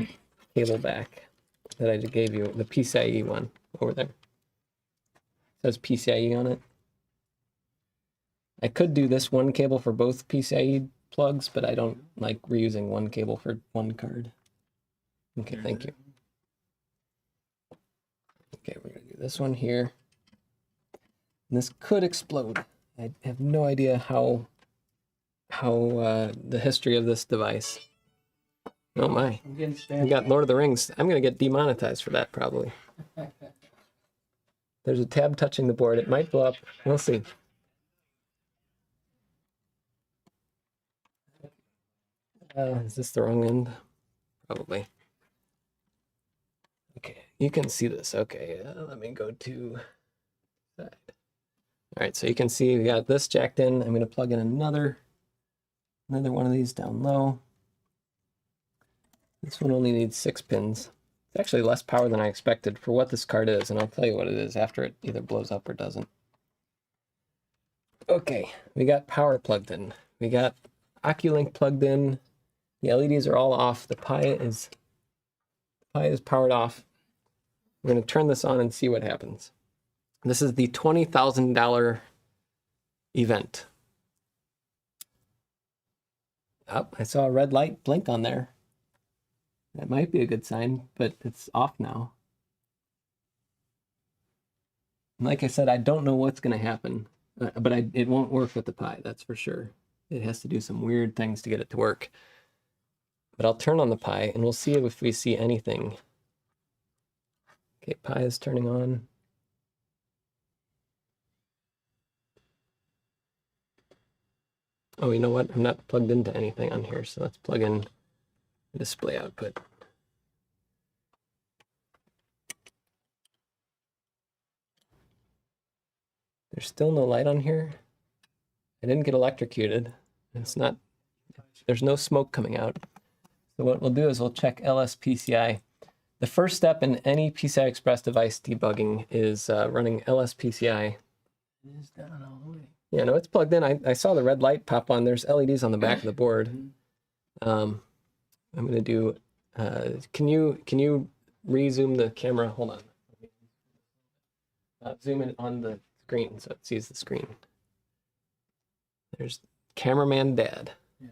cable back that I just gave you, the PCIe one over there. It says PCIe on it. I could do this one cable for both PCIe plugs, but I don't like reusing one cable for one card. Okay, thank you. Okay, we're gonna do this one here. And this could explode. I have no idea how the history of this device. Oh my. We got Lord of the Rings. I'm gonna get demonetized for that probably. There's a tab touching the board. It might blow up. We'll see. Is this the wrong end? Probably. Okay, you can see this. Okay, let me go to side. All right, so you can see we got this jacked in. I'm going to plug in another one of these down low. This one only needs 6 pins. It's actually less power than I expected for what this card is, and I'll tell you what it is after it either blows up or doesn't. Okay, we got power plugged in. We got OCuLink plugged in. The LEDs are all off. The Pi is powered off. We're going to turn this on and see what happens. This is the $20,000 event. Oh, I saw a red light blink on there. That might be a good sign, but it's off now. And like I said, I don't know what's going to happen, but it won't work with the Pi, that's for sure. It has to do some weird things to get it to work. But I'll turn on the Pi and we'll see if we see anything. Okay, Pi is turning on. Oh, you know what? I'm not plugged into anything on here, so let's plug in the display output. There's still no light on here. I didn't get electrocuted. There's no smoke coming out. So what we'll do is we'll check LSPCI. The first step in any PCI Express device debugging is running LSPCI. It is down all the way. Yeah, no, it's plugged in. I saw the red light pop on. There's LEDs on the back of the board. I'm going to do, can you re-zoom the camera? Hold on. Zoom in on the screen so it sees the screen. There's cameraman dad. Yeah.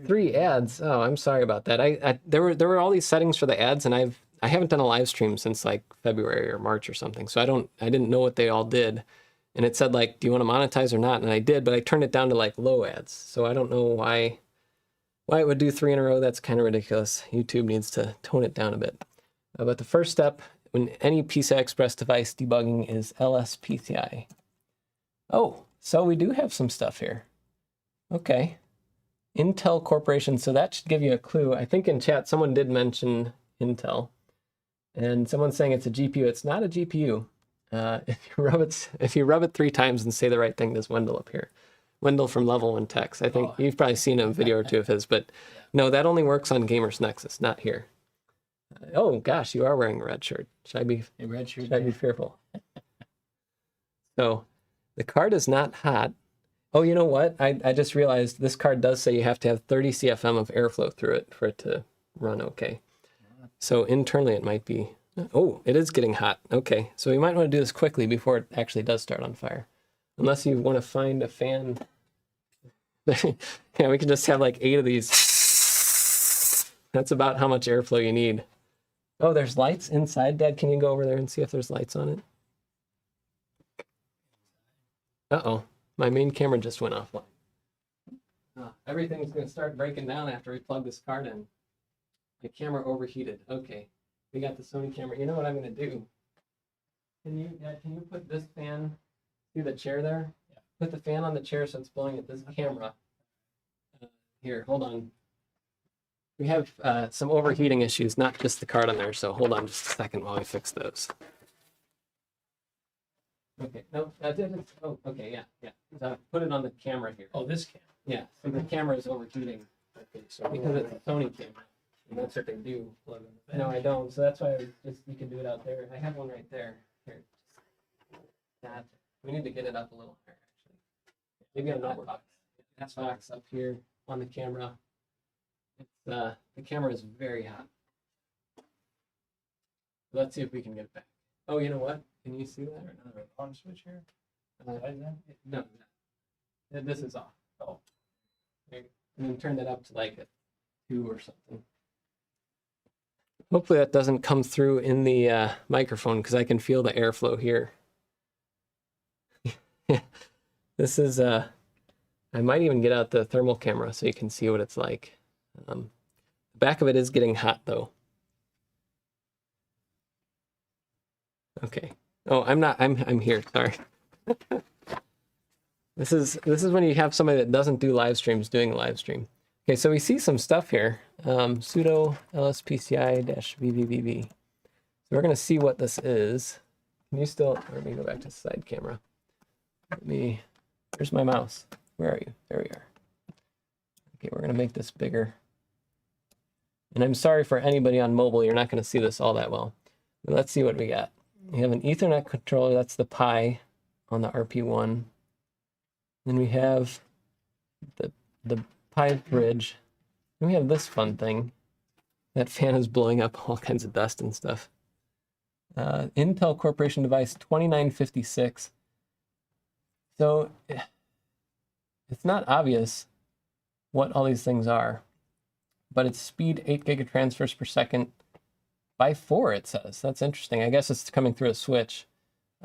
3 ads. Oh, I'm sorry about that. There were all these settings for the ads, and I haven't done a live stream since like February or March or something. So I didn't know what they all did. And it said like, do you want to monetize or not? And I did, but I turned it down to like low ads. So I don't know why it would do 3 in a row. That's kind of ridiculous. YouTube needs to tone it down a bit. But the first step in any PCI Express device debugging is LSPCI. Oh, so we do have some stuff here. Okay. Intel Corporation. So that should give you a clue. I think in chat someone did mention Intel. And someone's saying it's a GPU. It's not a GPU. If you rub it 3 times and say the right thing, there's Wendell up here. Wendell from Level 1 Techs. I think you've probably seen a video or 2 of his, but no, that only works on Gamers Nexus, not here. Oh gosh, you are wearing a red shirt. Should I be A red shirt. should I be fearful? So the card is not hot. Oh, you know what? I just realized this card does say you have to have 30 CFM of airflow through it for it to run okay. So internally it might be, oh, it is getting hot. Okay, so we might want to do this quickly before it actually does start on fire. Unless you want to find a fan. Yeah, we can just have like 8 of these. That's about how much airflow you need. Oh, there's lights inside. Dad, can you go over there and see if there's lights on it? Uh-oh, my main camera just went offline. Everything's going to start breaking down after we plug this card in. My camera overheated. Okay, we got the Sony camera. You know what I'm going to do? Can you put this fan, see the chair there? Yeah. Put the fan on the chair so it's blowing at this camera. Here, hold on. We have some overheating issues, not just the card on there, so hold on just a second while we fix those. Okay, no, oh, okay, yeah. Put it on the camera here. Oh, this camera. Yeah, so the camera is overheating. Okay, so because it's a Sony camera, and that's what they do. No, I don't, so that's why you can do it out there. I have one right there. Here, that. We need to get it up a little higher, actually. Maybe on that box. That box up here on the camera. It's, the camera is very hot. Let's see if we can get it back. Oh, you know what? Can you see that or not? On switch here? No, this is off. Oh, and then turn that up to like a 2 or something. Hopefully that doesn't come through in the microphone because I can feel the airflow here. This is I might even get out the thermal camera so you can see what it's like. The back of it is getting hot though. Okay. Oh, I'm here. Sorry. This is when you have somebody that doesn't do live streams doing a live stream. Okay, so we see some stuff here. Sudo lspci-vvvv. So we're going to see what this is. Can you still? Let me go back to side camera. Here's my mouse. Where are you? There we are. Okay, we're going to make this bigger. And I'm sorry for anybody on mobile, you're not going to see this all that well. But let's see what we got. We have an Ethernet controller, that's the Pi on the RP1. Then we have the Pi bridge. And we have this fun thing. That fan is blowing up all kinds of dust and stuff. Intel Corporation device 2956. So it's not obvious what all these things are, but it's speed 8 gigatransfers per second by 4, it says. That's interesting. I guess it's coming through a switch.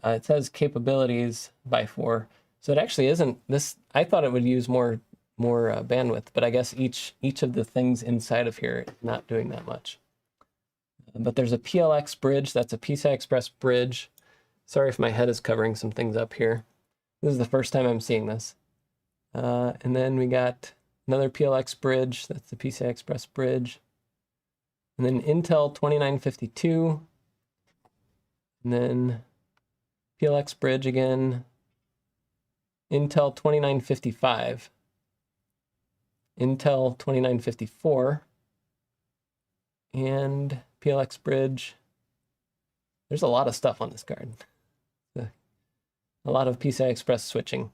It says capabilities by 4. So it actually isn't this. I thought it would use more bandwidth, but I guess each of the things inside of here is not doing that much. But there's a PLX bridge. That's a PCI Express bridge. Sorry if my head is covering some things up here. This is the first time I'm seeing this. And then we got another PLX bridge. That's the PCI Express bridge. And then Intel 2952. And then PLX bridge again. Intel 2955. Intel 2954. And PLX bridge. There's a lot of stuff on this card. A lot of PCI Express switching.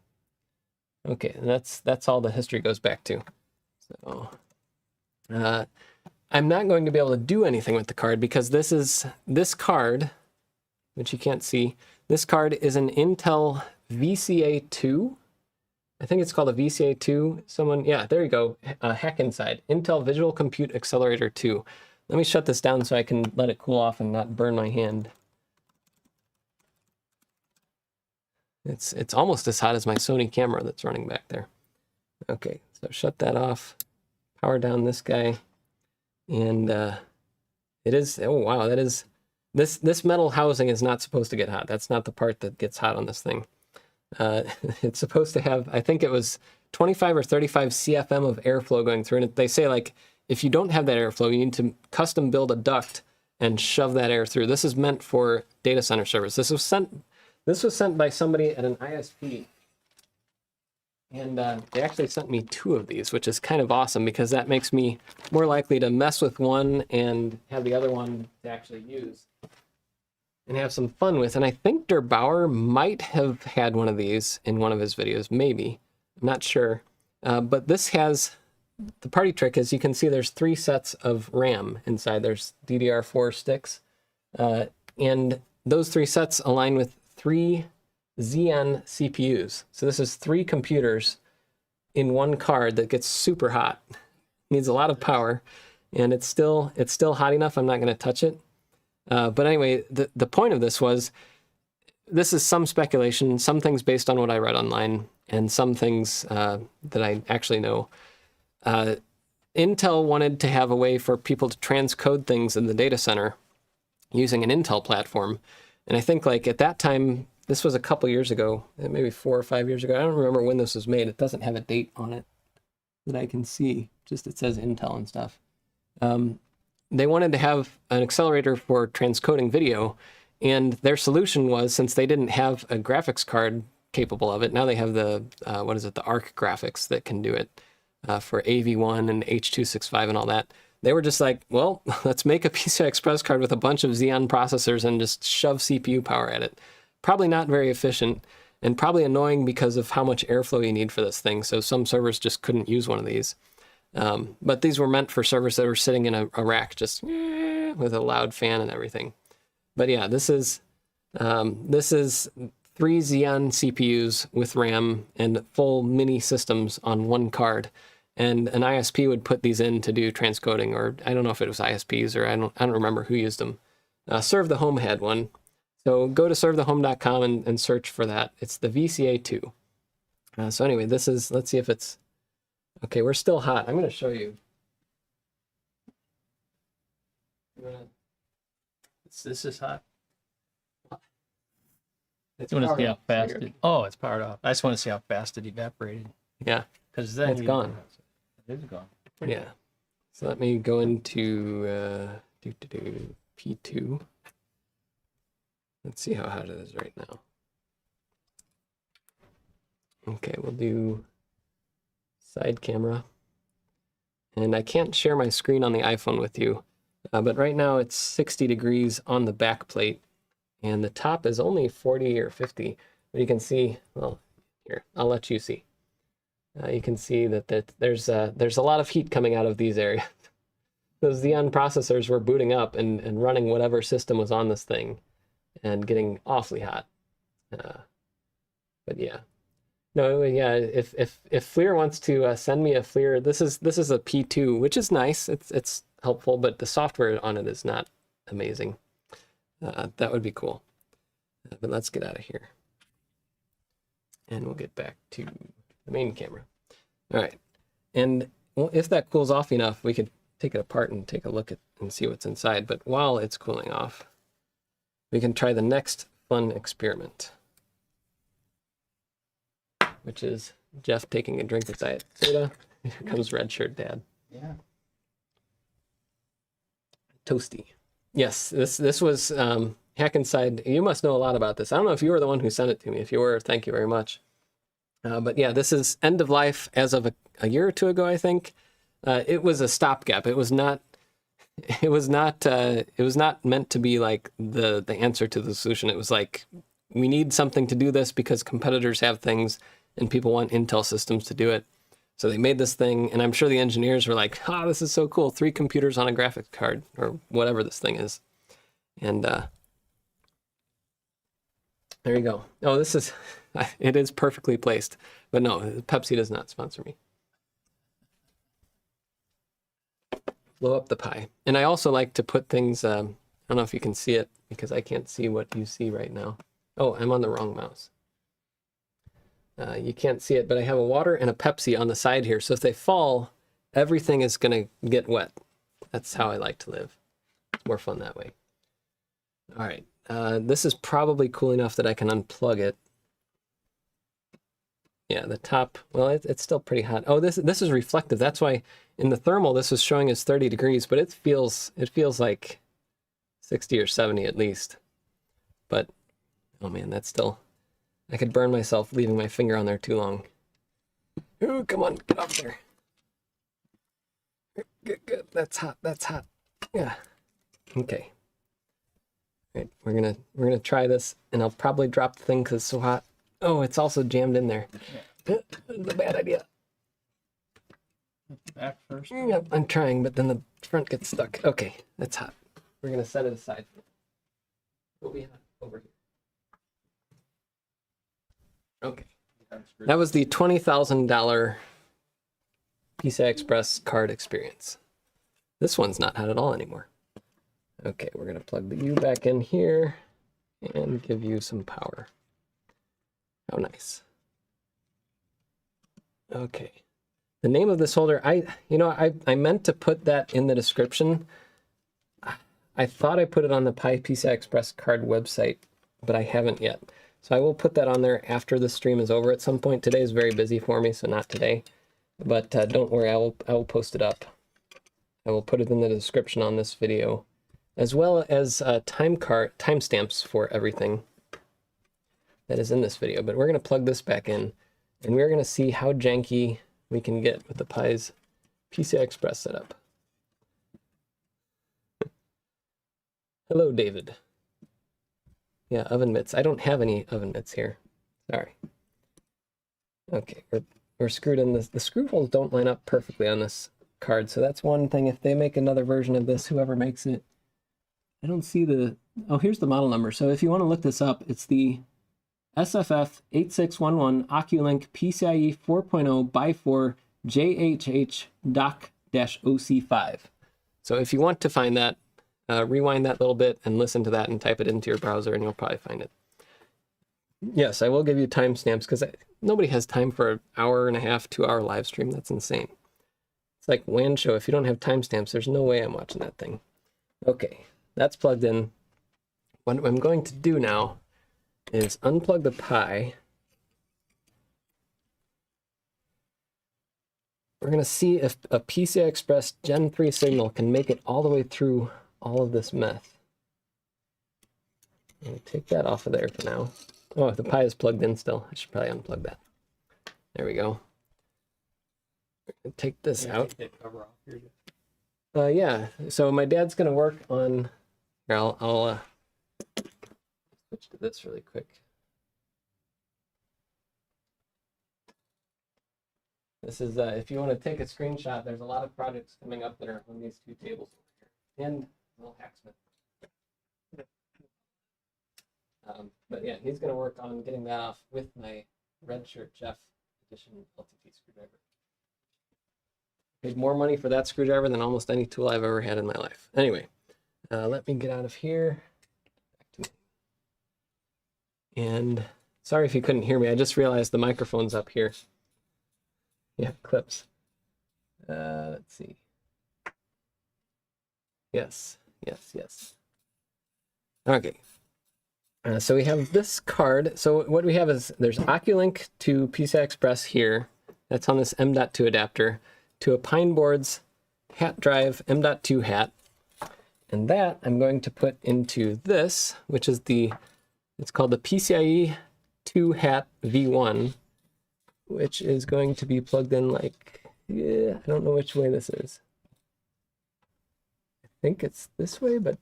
Okay, and that's all the history goes back to. So I'm not going to be able to do anything with the card because this card, which you can't see, this card is an Intel VCA2. I think it's called a VCA2. Yeah, there you go. Hack inside. Intel Visual Compute Accelerator 2. Let me shut this down so I can let it cool off and not burn my hand. It's almost as hot as my Sony camera that's running back there. Okay, so shut that off. Power down this guy. And it is, oh wow, that is, this metal housing is not supposed to get hot. That's not the part that gets hot on this thing. It's supposed to have, I think it was 25 or 35 CFM of airflow going through. And they say like, if you don't have that airflow, you need to custom build a duct and shove that air through. This is meant for data center service. This was sent by somebody at an ISP. And they actually sent me 2 of these, which is kind of awesome because that makes me more likely to mess with one and have the other one to actually use and have some fun with. And I think Der Bauer might have had one of these in one of his videos, maybe. I'm not sure. But this has, the party trick is you can see there's 3 sets of RAM inside. There's DDR4 sticks. And those 3 sets align with 3 Xeon CPUs. So this is 3 computers in one card that gets super hot. Needs a lot of power, and it's still hot enough. I'm not going to touch it. But anyway, the point of this was, this is some speculation, some things based on what I read online, and some things that I actually know. Intel wanted to have a way for people to transcode things in the data center using an Intel platform. And I think like at that time, this was a couple years ago, maybe 4 or 5 years ago. I don't remember when this was made. It doesn't have a date on it that I can see. Just it says Intel and stuff. They wanted to have an accelerator for transcoding video, and their solution was, since they didn't have a graphics card capable of it, now they have the, what is it, the ARC graphics that can do it for AV1 and H.265 and all that. They were just like, well, let's make a PCI Express card with a bunch of Xeon processors and just shove CPU power at it. Probably not very efficient, and probably annoying because of how much airflow you need for this thing. So some servers just couldn't use one of these. But these were meant for servers that were sitting in a rack just with a loud fan and everything. But yeah, this is 3 Xeon CPUs with RAM and full mini systems on one card. And an ISP would put these in to do transcoding, or I don't know if it was ISPs, or I don't remember who used them. Serve the Home had one. So go to servethehome.com and search for that. It's the VCA2. So anyway, this is, let's see if it's, okay, we're still hot. I'm going to show you. This is hot. It's You want to powered see how up. fast it, oh, it's powered off. I just want to see how fast it evaporated. Yeah, Because then it's gone. It is gone. Yeah. So let me go into P2. Let's see how hot it is right now. Okay, we'll do side camera. And I can't share my screen on the iPhone with you, but right now it's 60 degrees on the back plate, and the top is only 40 or 50. But you can see, well, here, I'll let you see. You can see that there's a lot of heat coming out of these areas. Those Xeon processors were booting up and running whatever system was on this thing and getting awfully hot. But yeah. No, yeah, if FLIR wants to send me a FLIR, this is a P2, which is nice. It's helpful, but the software on it is not amazing. That would be cool. But let's get out of here. And we'll get back to the main camera. All right. And well, if that cools off enough, we could take it apart and take a look at and see what's inside. But while it's cooling off, we can try the next fun experiment, which is Jeff taking a drink of Diet Soda. Here comes Red Shirt Dad. Yeah. Toasty. Yes, this was Hack Inside. You must know a lot about this. I don't know if you were the one who sent it to me. If you were, thank you very much. But yeah, this is end of life as of a year or 2 ago, I think. It was a stopgap. It was not meant to be like the answer to the solution. It was like, we need something to do this because competitors have things and people want Intel systems to do it. So they made this thing, and I'm sure the engineers were like, ah, this is so cool. 3 computers on a graphics card, or whatever this thing is. And there you go. Oh, this is, it is perfectly placed. But no, Pepsi does not sponsor me. Blow up the Pi. And I also like to put things, I don't know if you can see it, because I can't see what you see right now. Oh, I'm on the wrong mouse. You can't see it, but I have a water and a Pepsi on the side here. So if they fall, everything is going to get wet. That's how I like to live. It's more fun that way. All right. This is probably cool enough that I can unplug it. Yeah, the top, well, it's still pretty hot. Oh, this is reflective. That's why in the thermal, this is showing as 30 degrees, but it feels like 60 or 70 at least. But, oh man, that's still, I could burn myself leaving my finger on there too long. Ooh, come on, get off there. Good, good. That's hot. That's hot. Yeah. Okay. All right, we're gonna try this, and I'll probably drop the thing because it's so hot. Oh, it's also jammed in there. It's a bad idea. Back first. Yep, I'm trying, but then the front gets stuck. Okay, that's hot. We're gonna set it aside. What we have over here. Okay. That was the $20,000 PCI Express card experience. This one's not hot at all anymore. Okay, we're gonna plug the U back in here and give you some power. How nice. Okay. The name of this holder, I meant to put that in the description. I thought I put it on the Pi PCI Express card website, but I haven't yet. So I will put that on there after the stream is over at some point. Today is very busy for me, so not today. But don't worry, I will post it up. I will put it in the description on this video, as well as timestamps for everything that is in this video. But we're going to plug this back in, and we're going to see how janky we can get with the Pi's PCI Express setup. Hello, David. Yeah, oven mitts. I don't have any oven mitts here. Sorry. Okay, we're screwed in this. The screw holes don't line up perfectly on this card, so that's one thing. If they make another version of this, whoever makes it, I don't see the... Oh, here's the model number. So if you want to look this up, it's the SFF 8611 OCuLink PCIe 4.0 x 4 JHH dock-OC5. So if you want to find that, rewind that little bit and listen to that and type it into your browser and you'll probably find it. Yes, I will give you timestamps because nobody has time for an hour and a half, 2-hour live stream. That's insane. It's like WAN show. If you don't have timestamps, there's no way I'm watching that thing. Okay, that's plugged in. What I'm going to do now is unplug the Pi. We're going to see if a PCI Express Gen 3 signal can make it all the way through all of this meth. I'm going to take that off of there for now. Oh, the Pi is plugged in still. I should probably unplug that. There we go. Take this out. Take that cover off here. Yeah, so my dad's going to work on... Here, I'll switch to this really quick. This is, if you want to take a screenshot, there's a lot of projects coming up that are on these two tables over here. And a little Hacksmith. But yeah, he's going to work on getting that off with my Red Shirt Jeff edition LTT screwdriver. Paid more money for that screwdriver than almost any tool I've ever had in my life. Anyway, let me get out of here. Back to me. And sorry if you couldn't hear me. I just realized the microphone's up here. Yeah, clips. Let's see. Yes, yes, yes. Okay. So we have this card. So what we have is there's OCuLink to PCI Express here. That's on this M.2 adapter to a Pineboard's hat drive M.2 hat. And that I'm going to put into this, which is it's called the PCIe 2 hat V1, which is going to be plugged in like, I don't know which way this is. I think it's this way, but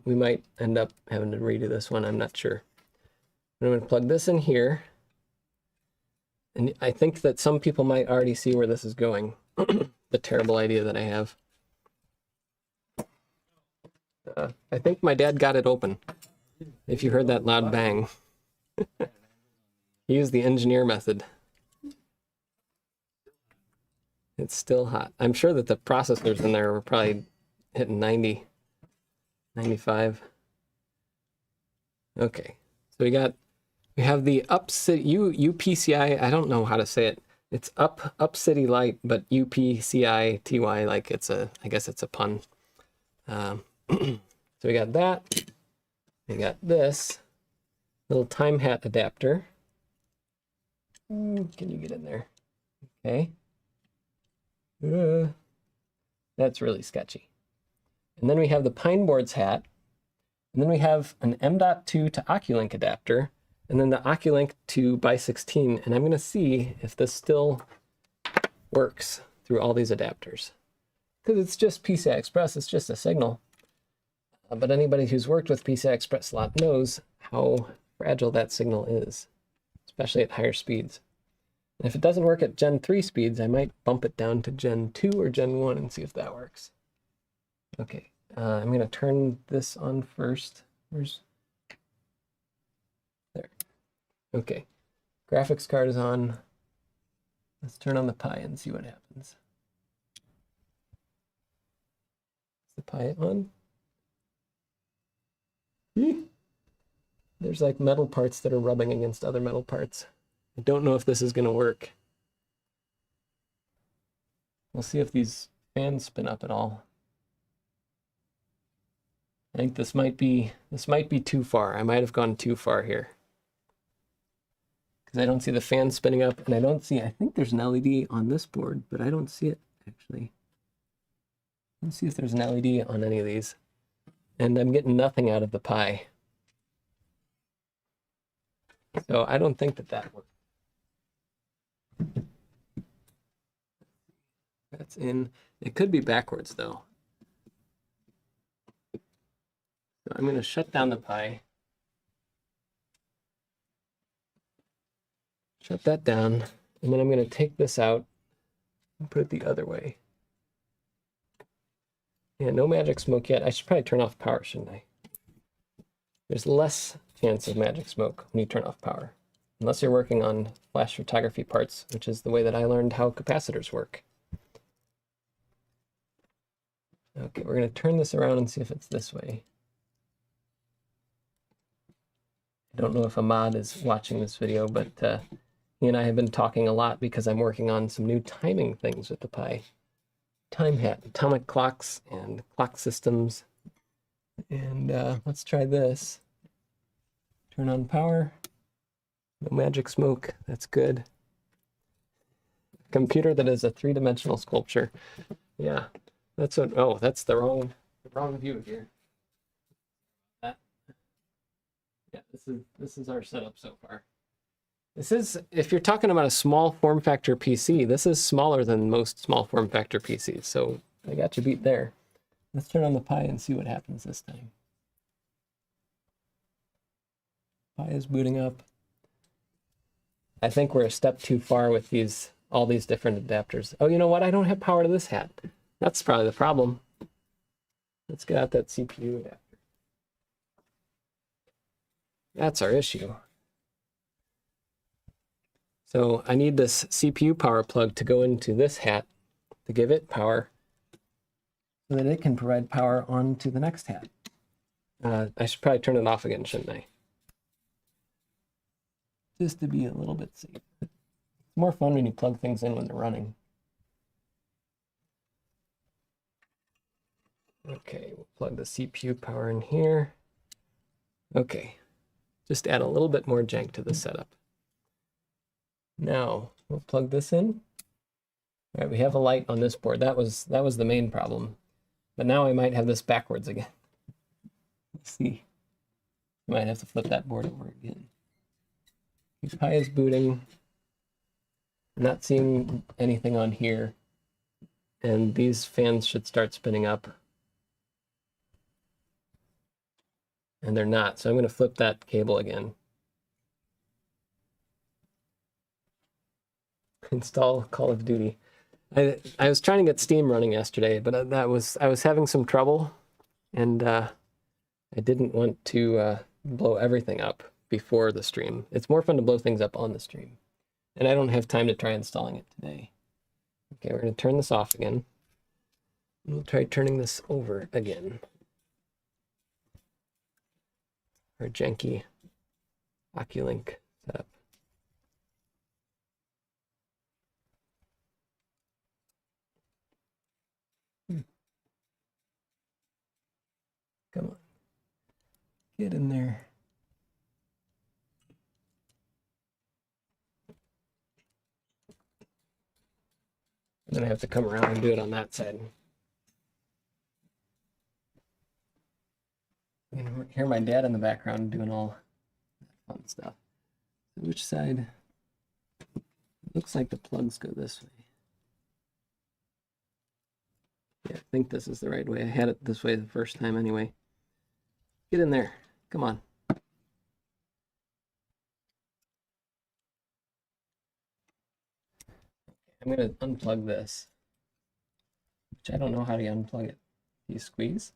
we might end up having to redo this one. I'm not sure. I'm going to plug this in here. And I think that some people might already see where this is going. The terrible idea that I have. I think my dad got it open. If you heard that loud bang. He used the engineer method. It's still hot. I'm sure that the processors in there were probably hitting 90, 95. Okay, so we have the UPCI. I don't know how to say it. It's up City Light, but UPCI TY, like I guess it's a pun. So we got that. We got this little time hat adapter. Can you get in there? Okay. That's really sketchy. And then we have the Pineboard's hat. And then we have an M.2 to OCuLink adapter. And then the OCuLink to by 16. And I'm going to see if this still works through all these adapters. Because it's just PCI Express, it's just a signal. But anybody who's worked with PCI Express a lot knows how fragile that signal is, especially at higher speeds. And if it doesn't work at Gen 3 speeds, I might bump it down to Gen 2 or Gen 1 and see if that works. Okay, I'm going to turn this on first. Where's... There. Okay, graphics card is on. Let's turn on the Pi and see what happens. Is the Pi on? There's like metal parts that are rubbing against other metal parts. I don't know if this is going to work. We'll see if these fans spin up at all. I think this might be too far. I might have gone too far here. Because I don't see the fan spinning up, and I think there's an LED on this board, but I don't see it actually. Let's see if there's an LED on any of these. And I'm getting nothing out of the Pi. So I don't think that works. That's in. It could be backwards though. So I'm going to shut down the Pi. Shut that down. And then I'm going to take this out and put it the other way. Yeah, no magic smoke yet. I should probably turn off power, shouldn't I? There's less chance of magic smoke when you turn off power. Unless you're working on flash photography parts, which is the way that I learned how capacitors work. Okay, we're going to turn this around and see if it's this way. I don't know if Ahmad is watching this video, but he and I have been talking a lot because I'm working on some new timing things with the Pi. Time hat, atomic clocks, and clock systems. And let's try this. Turn on power. No magic smoke. That's good. Computer that is a three-dimensional sculpture. Yeah, that's what. Oh, that's the wrong view here. That. Yeah, this is our setup so far. This is, if you're talking about a small form factor PC, this is smaller than most small form factor PCs. So I got you beat there. Let's turn on the Pi and see what happens this time. Pi is booting up. I think we're a step too far with all these different adapters. Oh, you know what? I don't have power to this hat. That's probably the problem. Let's get out that CPU adapter. That's our issue. So I need this CPU power plug to go into this hat to give it power so that it can provide power onto the next hat. I should probably turn it off again, shouldn't I? Just to be a little bit safe. It's more fun when you plug things in when they're running. Okay, we'll plug the CPU power in here. Okay, just add a little bit more jank to the setup. Now we'll plug this in. All right, we have a light on this board. That was the main problem. But now I might have this backwards again. Let's see. I might have to flip that board over again. Pi is booting. I'm not seeing anything on here. And these fans should start spinning up. And they're not, so I'm going to flip that cable again. Install Call of Duty. I was trying to get Steam running yesterday, but I was having some trouble, and I didn't want to blow everything up before the stream. It's more fun to blow things up on the stream, and I don't have time to try installing it today. Okay, we're going to turn this off again. We'll try turning this over again. Our janky OCuLink setup. Come on. Get in there. And then I have to come around and do it on that side. You can hear my dad in the background doing all that fun stuff. Which side? Looks like the plugs go this way. Yeah, I think this is the right way. I had it this way the first time anyway. Get in there. Come on. I'm going to unplug this, which I don't know how to unplug it. Do you squeeze?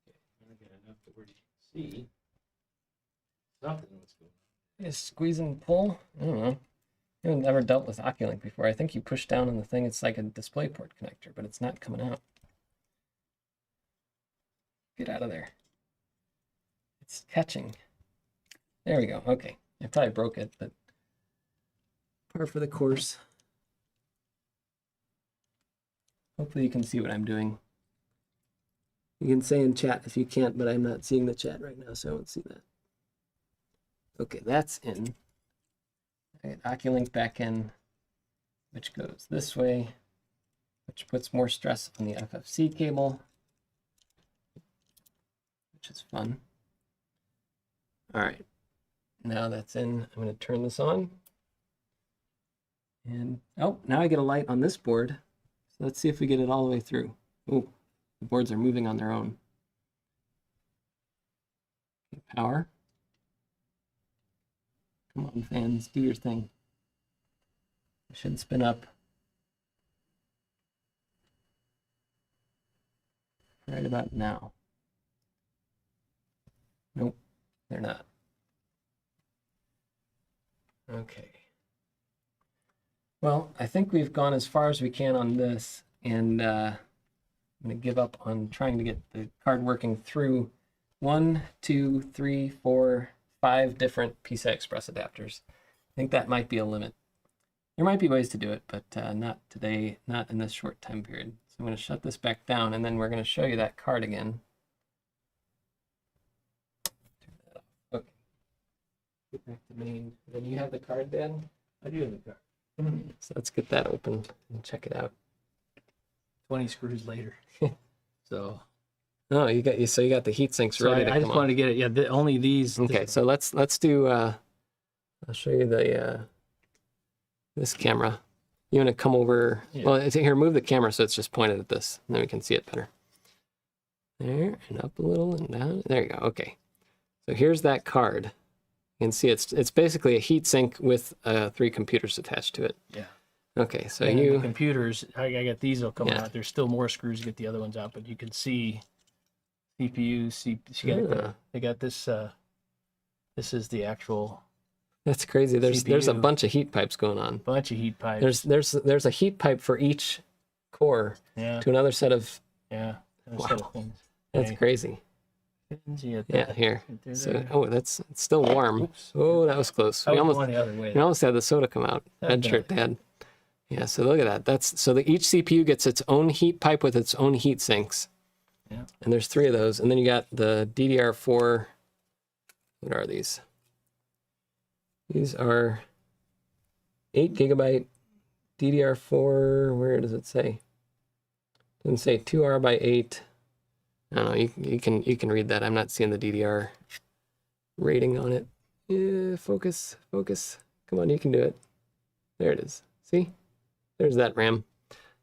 I get enough to where you can see something what's going on. You squeeze and pull? I don't know. I've never dealt with OCuLink before. I think you push down on the thing, it's like a DisplayPort connector, but it's not coming out. Get out of there. It's catching. There we go. Okay. I thought I broke it, but par for the course. Hopefully you can see what I'm doing. You can say in chat if you can't, but I'm not seeing the chat right now, so I won't see that. Okay, that's in. I get OCuLink back in, which goes this way, which puts more stress on the FFC cable, which is fun. All right, now that's in. I'm going to turn this on. And, oh, now I get a light on this board. So let's see if we get it all the way through. Oh, the boards are moving on their own. Power. Come on, fans, do your thing. It should spin up right about now. Nope, they're not. Okay. Well, I think we've gone as far as we can on this, and I'm going to give up on trying to get the card working through 1, 2, 3, 4, 5 different PCI Express adapters. I think that might be a limit. There might be ways to do it, but not today, not in this short time period. So I'm going to shut this back down, and then we're going to show you that card again. Turn that off. Okay. Get back to main. Then you have the card, Dan? I do have the card. So let's get that open and check it out. 20 screws later. So. Oh, you got the heat sinks So ready to I come just on. wanted to get it. Yeah, only these. Okay, so let's do. I'll show you the this camera. You want to come over? Yeah. Well, here, move the camera so it's just pointed at this, and then we can see it better. There and up a little and down. There you go. Okay, so here's that card. You can see it's basically a heat sink with 3 computers attached to it. Yeah. Okay, so and you the computers. I got these will come Yeah. out. There's still more screws to get the other ones out, but you can see CPU. They got this. This is the actual That's crazy. There's a CPU. bunch of heat pipes going on. bunch of heat pipes. There's a heat pipe for each core yeah, to another set of. yeah. Another Wow. set of things. That's Okay. crazy. Yeah, Yeah, here. There's So a- it's still warm. Oops. Oh, that was close. I We was almost going the other way. had the soda come out. Red shirt dad. Yeah. So look at that. That's so each CPU gets its own heat pipe with its own heat sinks. Yeah. And there's 3 of those, and then you got the DDR4. What are these? These are 8 gigabyte DDR4. Where does it say? Doesn't say 2R by 8. I don't know. You can read that. I'm not seeing the DDR rating on it. Yeah, focus. Come on, you can do it. There it is. See? There's that RAM.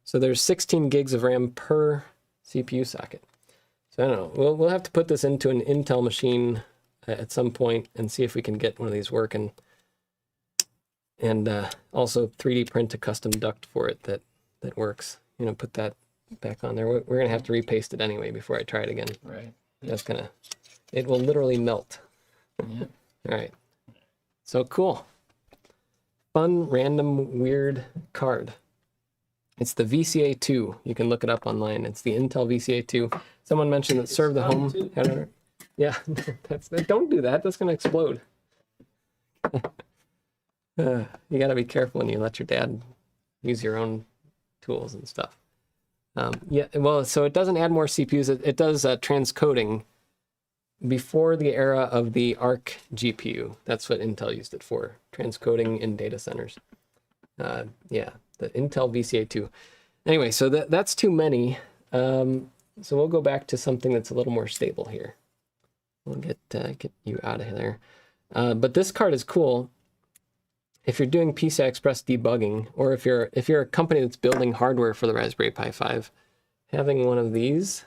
So there's 16 gigs of RAM per CPU socket. So I don't know. We'll have to put this into an Intel machine at some point and see if we can get one of these working. And also 3D print a custom duct for it that works. You know, put that back on there. We're gonna have to repaste it anyway before I try it again. Right. It will literally melt. Yeah. All right. So cool. Fun, random, weird card. It's the VCA2. You can look it up online. It's the Intel VCA2. Someone mentioned that serve the home. Yeah, don't do that. That's going to explode. You got to be careful when you let your dad use your own tools and stuff. Yeah, well, so it doesn't add more CPUs. It does transcoding before the era of the ARC GPU. That's what Intel used it for, transcoding in data centers. Yeah, the Intel VCA2. Anyway, so that's too many. So we'll go back to something that's a little more stable here. We'll get you out of there. But this card is cool. if you're doing PCI Express debugging, or if you're a company that's building hardware for the Raspberry Pi 5, having one of these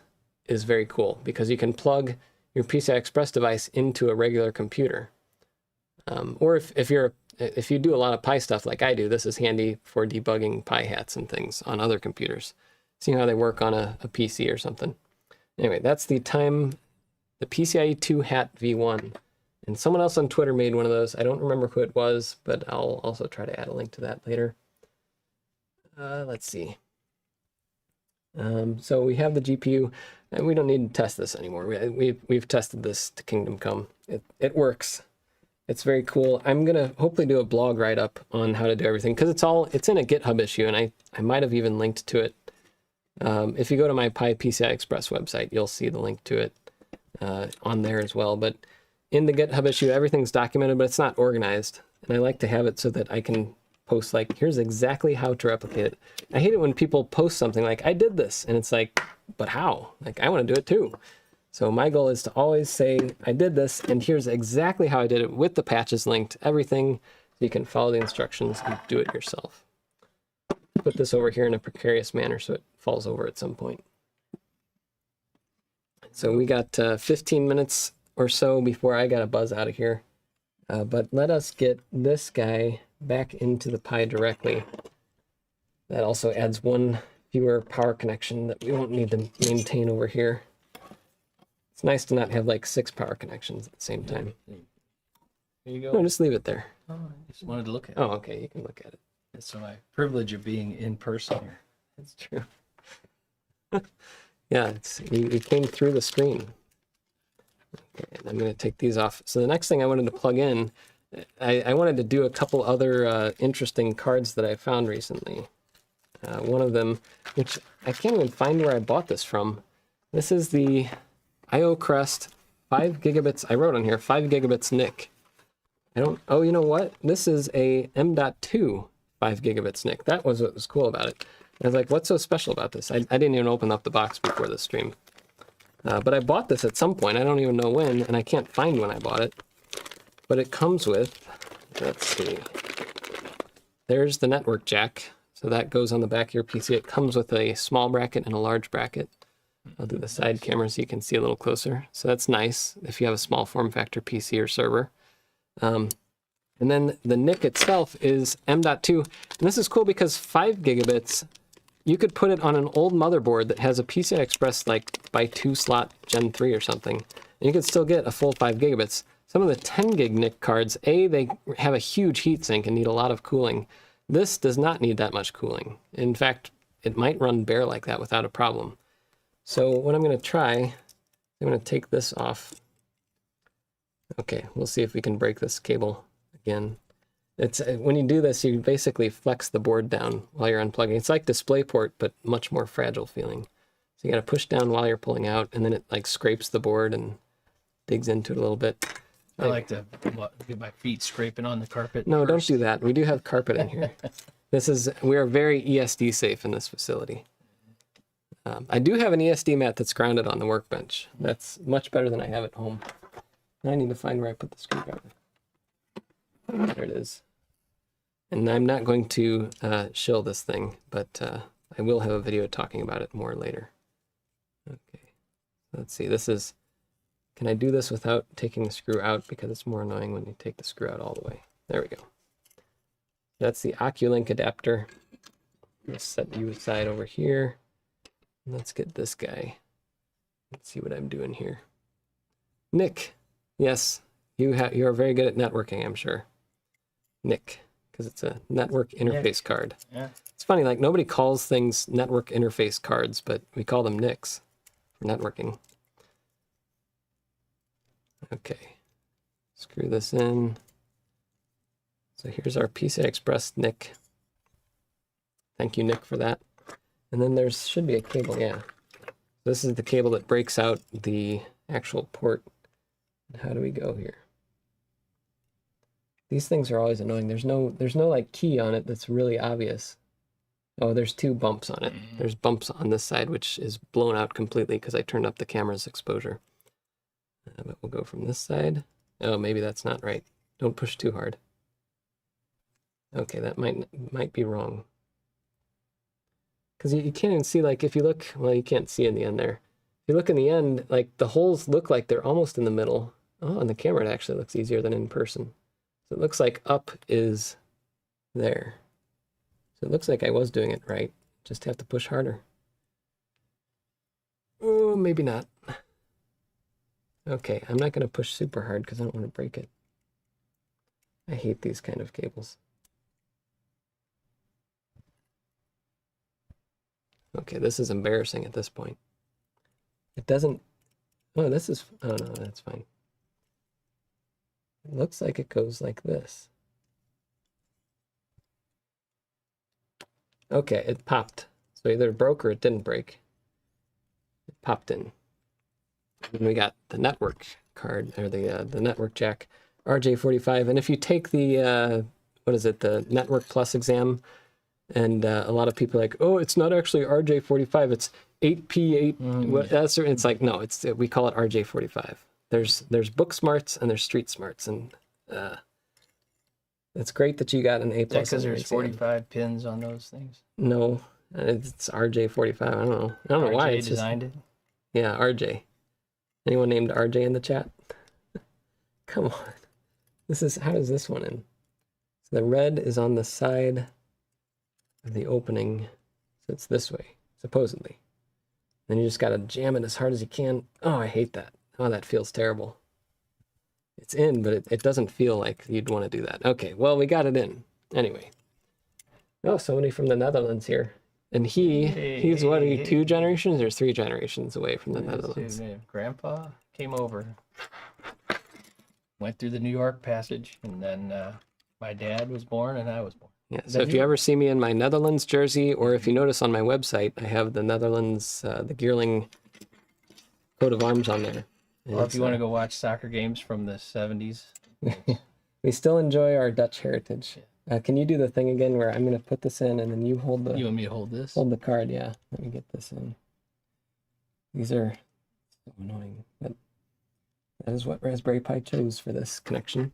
is very cool because you can plug your PCI Express device into a regular computer. Or if you do a lot of Pi stuff like I do, this is handy for debugging Pi hats and things on other computers. Seeing how they work on a PC or something. Anyway, that's the PCIe 2 HAT V1. And someone else on Twitter made one of those. I don't remember who it was, but I'll also try to add a link to that later. Let's see. So we have the GPU, and we don't need to test this anymore. We've tested this to Kingdom Come. It works. It's very cool. I'm gonna hopefully do a blog write-up on how to do everything because it's in a GitHub issue, and I might have even linked to it. If you go to my Pi PCI Express website, you'll see the link to it on there as well. But in the GitHub issue, everything's documented, but it's not organized. And I like to have it so that I can post like, here's exactly how to replicate it. I hate it when people post something like, I did this, and it's like, but how? Like, I want to do it too. So my goal is to always say, I did this, and here's exactly how I did it with the patches linked, everything, so you can follow the instructions and do it yourself. Put this over here in a precarious manner so it falls over at some point. So we got 15 minutes or so before I got to buzz out of here. But let us get this guy back into the Pi directly. That also adds one fewer power connection that we won't need to maintain over here. It's nice to not have like 6 power connections at the same time. There you go. No, just leave it there. Oh, I just wanted to look at it. Oh, okay, you can look at it. It's my privilege of being in person here. That's true. Yeah, you came through the screen. Okay, and I'm going to take these off. So the next thing I wanted to plug in, I wanted to do a couple other interesting cards that I found recently. One of them, which I can't even find where I bought this from. This is the IOCREST 5 gigabits. I wrote on here 5 gigabits NIC. Oh, you know what? This is a M.2 5 gigabits NIC. That was what was cool about it. I was like, what's so special about this? I didn't even open up the box before this stream. But I bought this at some point. I don't even know when, and I can't find when I bought it. But it comes with, let's see. There's the network jack. So that goes on the back of your PC. It comes with a small bracket and a large bracket. I'll do the side camera so you can see a little closer. So that's nice if you have a small form factor PC or server. And then the NIC itself is M.2. And this is cool because 5 gigabits, you could put it on an old motherboard that has a PCI Express like by 2 slot Gen 3 or something. And you could still get a full 5 gigabits. Some of the 10 gig NIC cards, they have a huge heatsink and need a lot of cooling. This does not need that much cooling. In fact, it might run bare like that without a problem. So what I'm going to try, I'm going to take this off. Okay, we'll see if we can break this cable again. It's when you do this, you basically flex the board down while you're unplugging. It's like DisplayPort, but much more fragile feeling. So you got to push down while you're pulling out, and then it like scrapes the board and digs into it a little bit. I like to get my feet scraping on the carpet. No, first. don't do that. We do have carpet in here. We are very ESD safe in this facility. I do have an ESD mat that's grounded on the workbench. That's much better than I have at home. I need to find where I put the screwdriver. There it is. And I'm not going to shill this thing, but I will have a video talking about it more later. Okay, let's see. This is, can I do this without taking the screw out? Because it's more annoying when you take the screw out all the way. There we go. That's the OCuLink adapter. Let's set you aside over here. Let's get this guy. Let's see what I'm doing here. Nick, yes, you are very good at networking, I'm sure. NIC, because it's a network interface card. Yeah. It's funny, like nobody calls things network interface cards, but we call them NICs for networking. Okay, screw this in. So here's our PCI Express NIC. Thank you, Nick, for that. And then there should be a cable, yeah. This is the cable that breaks out the actual port. How do we go here? These things are always annoying. There's no like key on it that's really obvious. Oh, there's 2 bumps on it. There's bumps on this side, which is blown out completely because I turned up the camera's exposure. But we'll go from this side. Oh, maybe that's not right. Don't push too hard. Okay, that might be wrong. Because you can't even see, like, if you look, well, you can't see in the end there. If you look in the end, like, the holes look like they're almost in the middle. Oh, on the camera, it actually looks easier than in person. So it looks like up is there. So it looks like I was doing it right. Just have to push harder. Oh, maybe not. Okay, I'm not going to push super hard because I don't want to break it. I hate these kind of cables. Okay, this is embarrassing at this point. It doesn't... Oh, this is... Oh, no, that's fine. It looks like it goes like this. Okay, it popped. So either it broke or it didn't break. It popped in. And we got the network card, or the network jack, RJ45. And if you take the, what is it, the Network Plus exam, and a lot of people are like, oh, it's not actually RJ45, it's 8P8. That's, it's like, no, we call it RJ45. There's book smarts and there's street smarts, and it's great that you got an A+. Because there's 45 pins on those things. No, it's RJ45. I don't know. I don't know why. It's designed it. Yeah, RJ. Anyone named RJ in the chat? Come on. How does this one in? So the red is on the side of the opening. So it's this way, supposedly. Then you just got to jam it as hard as you can. Oh, I hate that. Oh, that feels terrible. It's in, but it doesn't feel like you'd want to do that. Okay, well, we got it in. Anyway. Oh, somebody from the Netherlands here. And he's what, are you 2 generations or 3 generations away from the Netherlands? Grandpa came over, went through the New York Passage, and then my dad was born and I was born. Yeah, so if you ever see me in my Netherlands jersey, or if you notice on my website, I have the Netherlands, the Geerling coat of arms on there. And Or if you want to go watch soccer games from the 70s. We still enjoy our Dutch heritage. Can you do the thing again where I'm going to put this in and then you hold the... You want me to hold this? Hold the card, yeah. Let me get this in. These are so annoying, but that is what Raspberry Pi chose for this connection.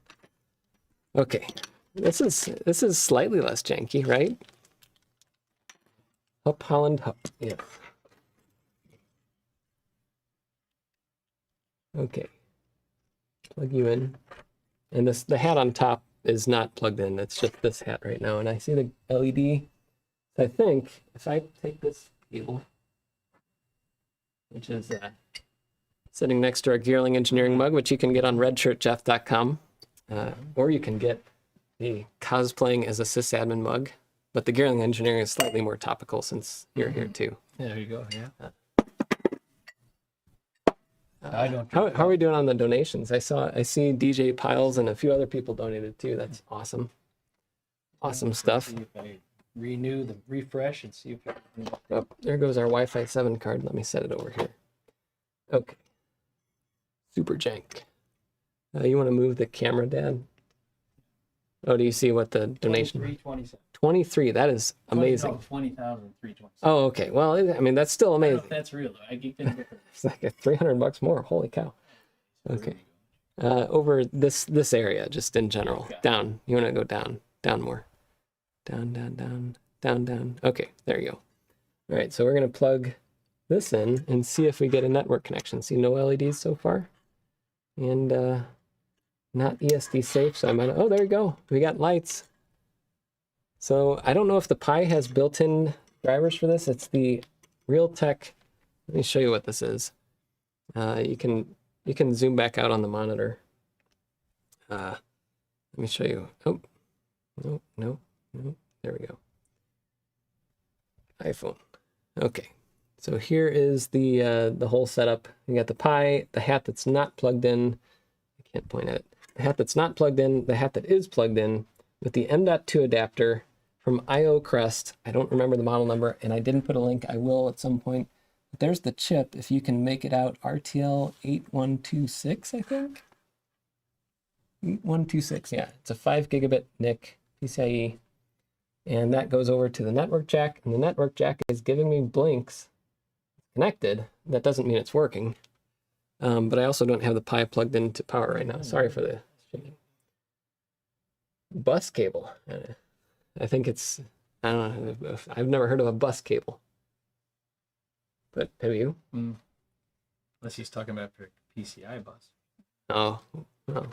Okay, this is slightly less janky, right? Hup, Holland, hup, yeah. Okay, plug you in. And the hat on top is not plugged in. It's just this hat right now. And I see the LED. I think if I take this cable, which is sitting next to our Geerling engineering mug, which you can get on redshirtjeff.com, or you can get the cosplaying as a sysadmin mug. But the Geerling engineering is slightly more topical since you're here too. Yeah, there you go. Yeah. How are we doing on the donations? I see DJ Piles and a few other people donated too. That's awesome. Awesome stuff. See if I renew the refresh and see if I can... Oh, there goes our Wi-Fi 7 card. Let me set it over here. Okay. Super jank. You want to move the camera, Dad? Oh, do you see what the donation? 2327. 23. That is amazing. 20,327. Oh, okay. Well, I mean, that's still I don't know amazing. if that's real though. It's like $300 more. Holy cow. Okay. Over this area, just in general. Okay. Down. You want to go down. Down more. Down, down, down, down, down. Okay, there you go. All right, so we're going to plug this in and see if we get a network connection. See no LEDs so far? And not ESD safe, so I might... Oh, there you go. We got lights. So I don't know if the Pi has built-in drivers for this. It's the Realtek. Let me show you what this is. You can zoom back out on the monitor. Let me show you. Oh, no. There we go. iPhone. Okay. So here is the whole setup. You got the Pi, the hat that's not plugged in. I can't point at it. The hat that's not plugged in, the hat that is plugged in, with the M.2 adapter from IOCREST. I don't remember the model number, and I didn't put a link. I will at some point. But there's the chip, if you can make it out. RTL 8126, I think. 8126, yeah. It's a 5 gigabit NIC PCIe. And that goes over to the network jack, and the network jack is giving me blinks connected. That doesn't mean it's working. But I also don't have the Pi plugged into power right now. Sorry for the shaking. Bus cable. I think it's, I don't know, I've never heard of a bus cable. But have you? Unless he's talking about PCI bus. Oh, well.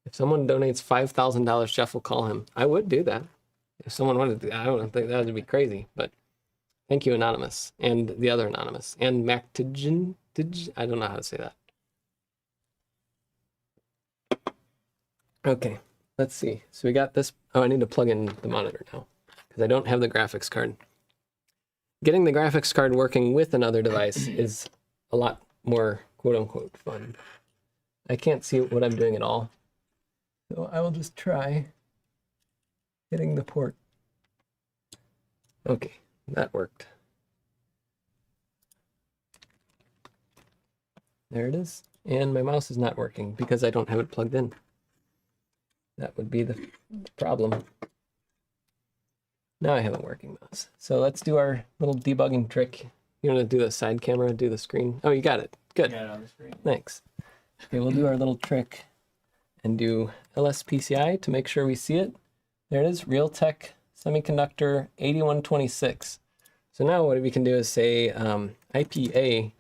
If someone donates $5,000, Jeff will call him. I would do that. If someone wanted to, I don't think that would be crazy, but thank you, Anonymous, and the other Anonymous, and Mactigen. I don't know how to say that. Okay, let's see. So we got this. Oh, I need to plug in the monitor now because I don't have the graphics card. Getting the graphics card working with another device is a lot more quote-unquote fun. I can't see what I'm doing at all. So I will just try hitting the port. Okay, that worked. There it is. And my mouse is not working because I don't have it plugged in. That would be the problem. Now I have a working mouse. So let's do our little debugging trick. You want to do the side camera, do the screen? Oh, you got it. Good. Got it on the screen. Thanks. Okay, we'll do our little trick and do LSPCI to make sure we see it. There it is, Realtek Semiconductor 8126. So now what we can do is say IPA,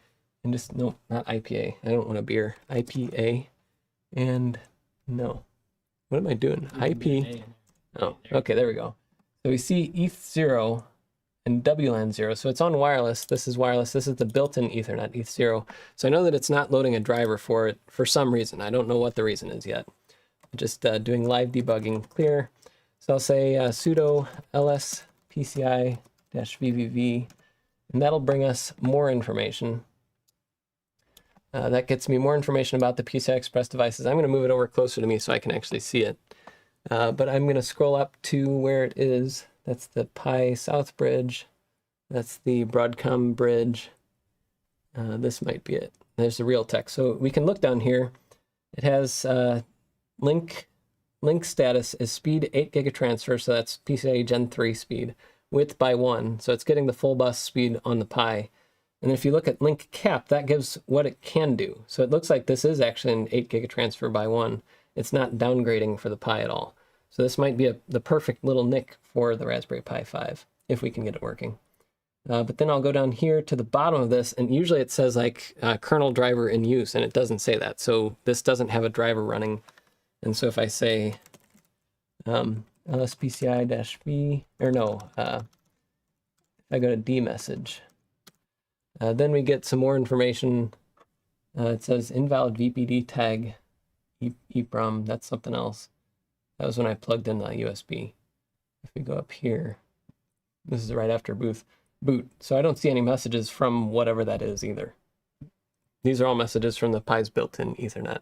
and just, no, not IPA. I don't want a beer. IPA, and no. What am I doing? IP. Oh, okay, there we go. So we see ETH0 and WLAN0. So it's on wireless. This is wireless. This is the built-in Ethernet, ETH0. So I know that it's not loading a driver for it for some reason. I don't know what the reason is yet. Just doing live debugging, clear. So I'll say sudo ls PCI-VVV, and that'll bring us more information. That gets me more information about the PCI Express devices. I'm going to move it over closer to me so I can actually see it. But I'm going to scroll up to where it is. That's the Pi South bridge. That's the Broadcom bridge. This might be it. There's the Realtek. So we can look down here. It has link status is speed 8 gigatransfer, so that's PCIe Gen 3 speed, width by 1. So it's getting the full bus speed on the Pi. And if you look at link cap, that gives what it can do. So it looks like this is actually an 8 gigatransfer by 1. It's not downgrading for the Pi at all. So this might be the perfect little NIC for the Raspberry Pi 5, if we can get it working. But then I'll go down here to the bottom of this, and usually it says like kernel driver in use, and it doesn't say that. So this doesn't have a driver running. And so if I say lspci-v, or no, if I go to dmessage, then we get some more information. It says invalid VPD tag EEPROM. That's something else. That was when I plugged in the USB. If we go up here, this is right after boot. So I don't see any messages from whatever that is either. These are all messages from the Pi's built-in Ethernet.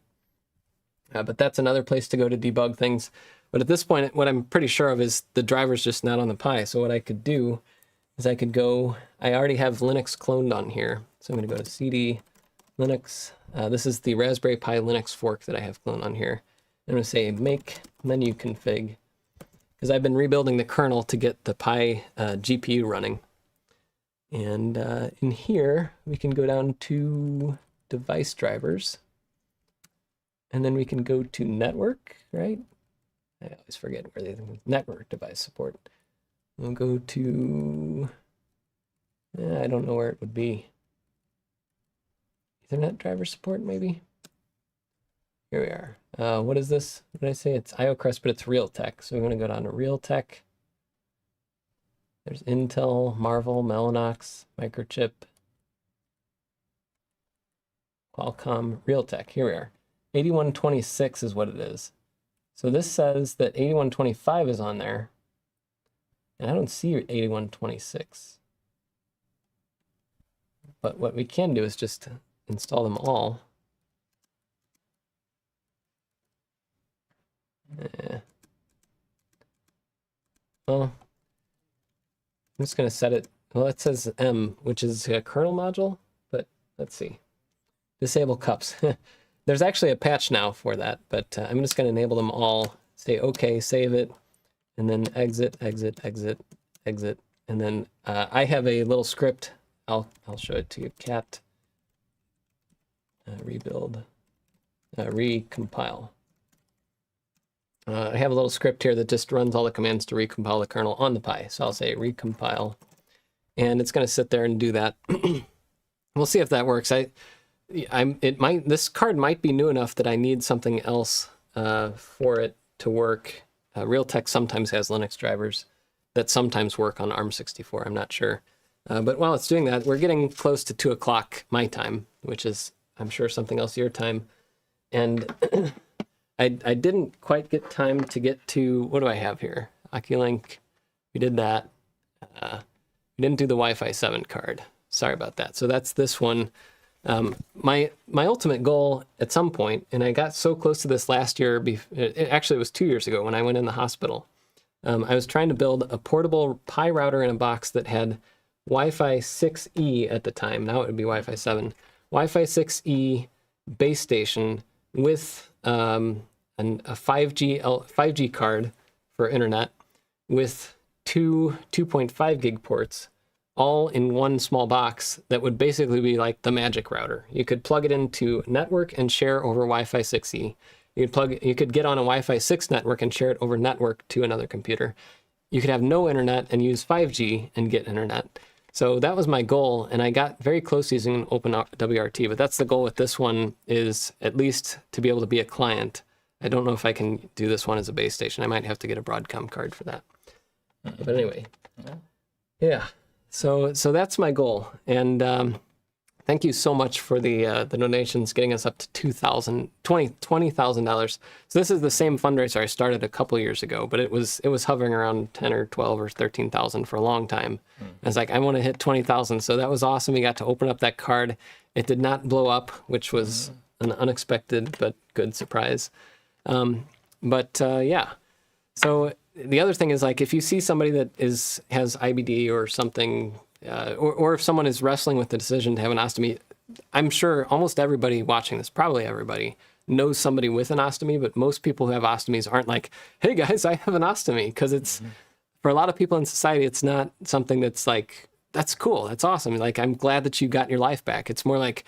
But that's another place to go to debug things. But at this point, what I'm pretty sure of is the driver's just not on the Pi. So what I could do is I could go, I already have Linux cloned on here. So I'm going to go to CD Linux. This is the Raspberry Pi Linux fork that I have cloned on here. I'm going to say make menu config, because I've been rebuilding the kernel to get the Pi GPU running. And in here, we can go down to device drivers. And then we can go to network, right? I always forget where they network device support. We'll go to, I don't know where it would be. Ethernet driver support, maybe? Here we are. What is this? What did I say? It's IOCREST, but it's Realtek. So we're going to go down to Realtek. There's Intel, Marvel, Mellanox, Microchip, Qualcomm, Realtek. Here we are. 8126 is what it is. So this says that 8125 is on there. And I don't see 8126. But what we can do is just install them all. Well, I'm just going to set it. Well, it says M, which is a kernel module, but let's see. Disable cups. There's actually a patch now for that, but I'm just going to enable them all. Say OK, save it, and then exit, exit, exit, exit. And then I have a little script. I'll show it to you. Cat rebuild, recompile. I have a little script here that just runs all the commands to recompile the kernel on the Pi. So I'll say recompile, and it's going to sit there and do that. We'll see if that works. This card might be new enough that I need something else for it to work. Realtek sometimes has Linux drivers that sometimes work on ARM64. I'm not sure. But while it's doing that, we're getting close to 2 o'clock my time, which is, I'm sure, something else your time. And I didn't quite get time to get to, what do I have here? OCuLink, we did that. We didn't do the Wi-Fi 7 card. Sorry about that. So that's this one. My ultimate goal at some point, and I got so close to this last year, actually it was 2 years ago when I went in the hospital. I was trying to build a portable Pi router in a box that had Wi-Fi 6E at the time. Now it would be Wi-Fi 7. Wi-Fi 6E base station with a 5G card for internet with two 2.5 gig ports, all in one small box that would basically be like the magic router. You could plug it into network and share over Wi-Fi 6E. You could get on a Wi-Fi 6 network and share it over network to another computer. You could have no internet and use 5G and get internet. So that was my goal, and I got very close using an open WRT, but that's the goal with this one, is at least to be able to be a client. I don't know if I can do this one as a base station. I might have to get a Broadcom card for that. But anyway, yeah. So that's my goal, and thank you so much for the donations, getting us up to $20,000. So this is the same fundraiser I started a couple years ago, but it was hovering around 10 or 12 or 13,000 for a long time. I was like, I want to hit 20,000. So that was awesome. We got to open up that card. It did not blow up, which was an unexpected but good surprise. Yeah. So the other thing is, like, if you see somebody that has IBD or something, or if someone is wrestling with the decision to have an ostomy, I'm sure almost everybody watching this, probably everybody, knows somebody with an ostomy, but most people who have ostomies aren't like, hey guys, I have an ostomy, because it's, for a lot of people in society, it's not something that's like, that's cool, that's awesome. Like, I'm glad that you got your life back. It's more like,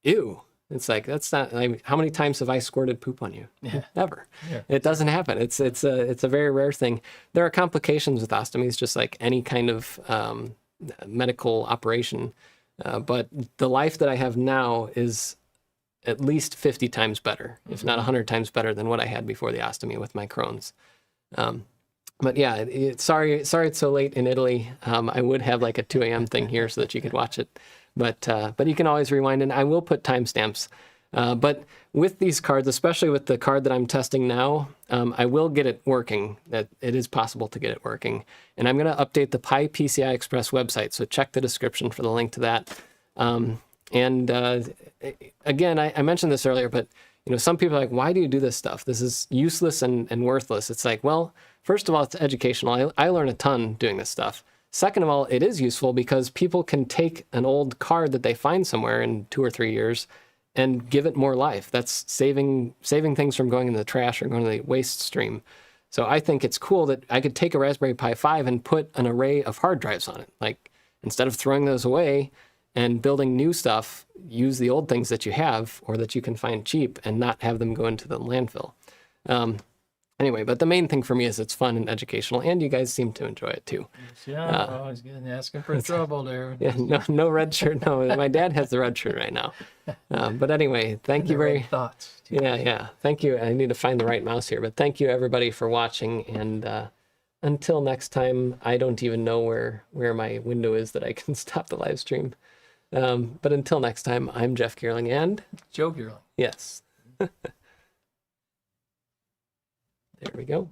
ew. It's like, that's not, I mean, how many times have I squirted poop on you? Yeah. Never. Yeah. It doesn't happen. It's a very rare thing. There are complications with ostomies, just like any kind of medical operation. But the life that I have now is at least 50 times better, if not 100 times better than what I had before the ostomy with my Crohn's. But yeah, sorry it's so late in Italy. I would have like a 2 a.m. thing here so that you could watch it. But you can always rewind, and I will put timestamps. But with these cards, especially with the card that I'm testing now, I will get it working. That it is possible to get it working. And I'm going to update the Pi PCI Express website, so check the description for the link to that. Again, I mentioned this earlier, but some people are like, why do you do this stuff? This is useless and worthless. It's like, well, first of all, it's educational. I learn a ton doing this stuff. Second of all, it is useful because people can take an old card that they find somewhere in 2 or 3 years and give it more life. That's saving things from going in the trash or going to the waste stream. So I think it's cool that I could take a Raspberry Pi 5 and put an array of hard drives on it. Like, instead of throwing those away and building new stuff, use the old things that you have or that you can find cheap and not have them go into the landfill. Anyway, but the main thing for me is it's fun and educational, and you guys seem to enjoy it too. Yeah, always getting asking for trouble there. Yeah, no red shirt. No, my dad has the red shirt right now. But anyway, thank you very. Thoughts. Yeah. Thank you. I need to find the right mouse here, but thank you everybody for watching. And until next time, I don't even know where my window is that I can stop the live stream. But until next time, I'm Jeff Geerling and Joe Geerling. Yes. There we go.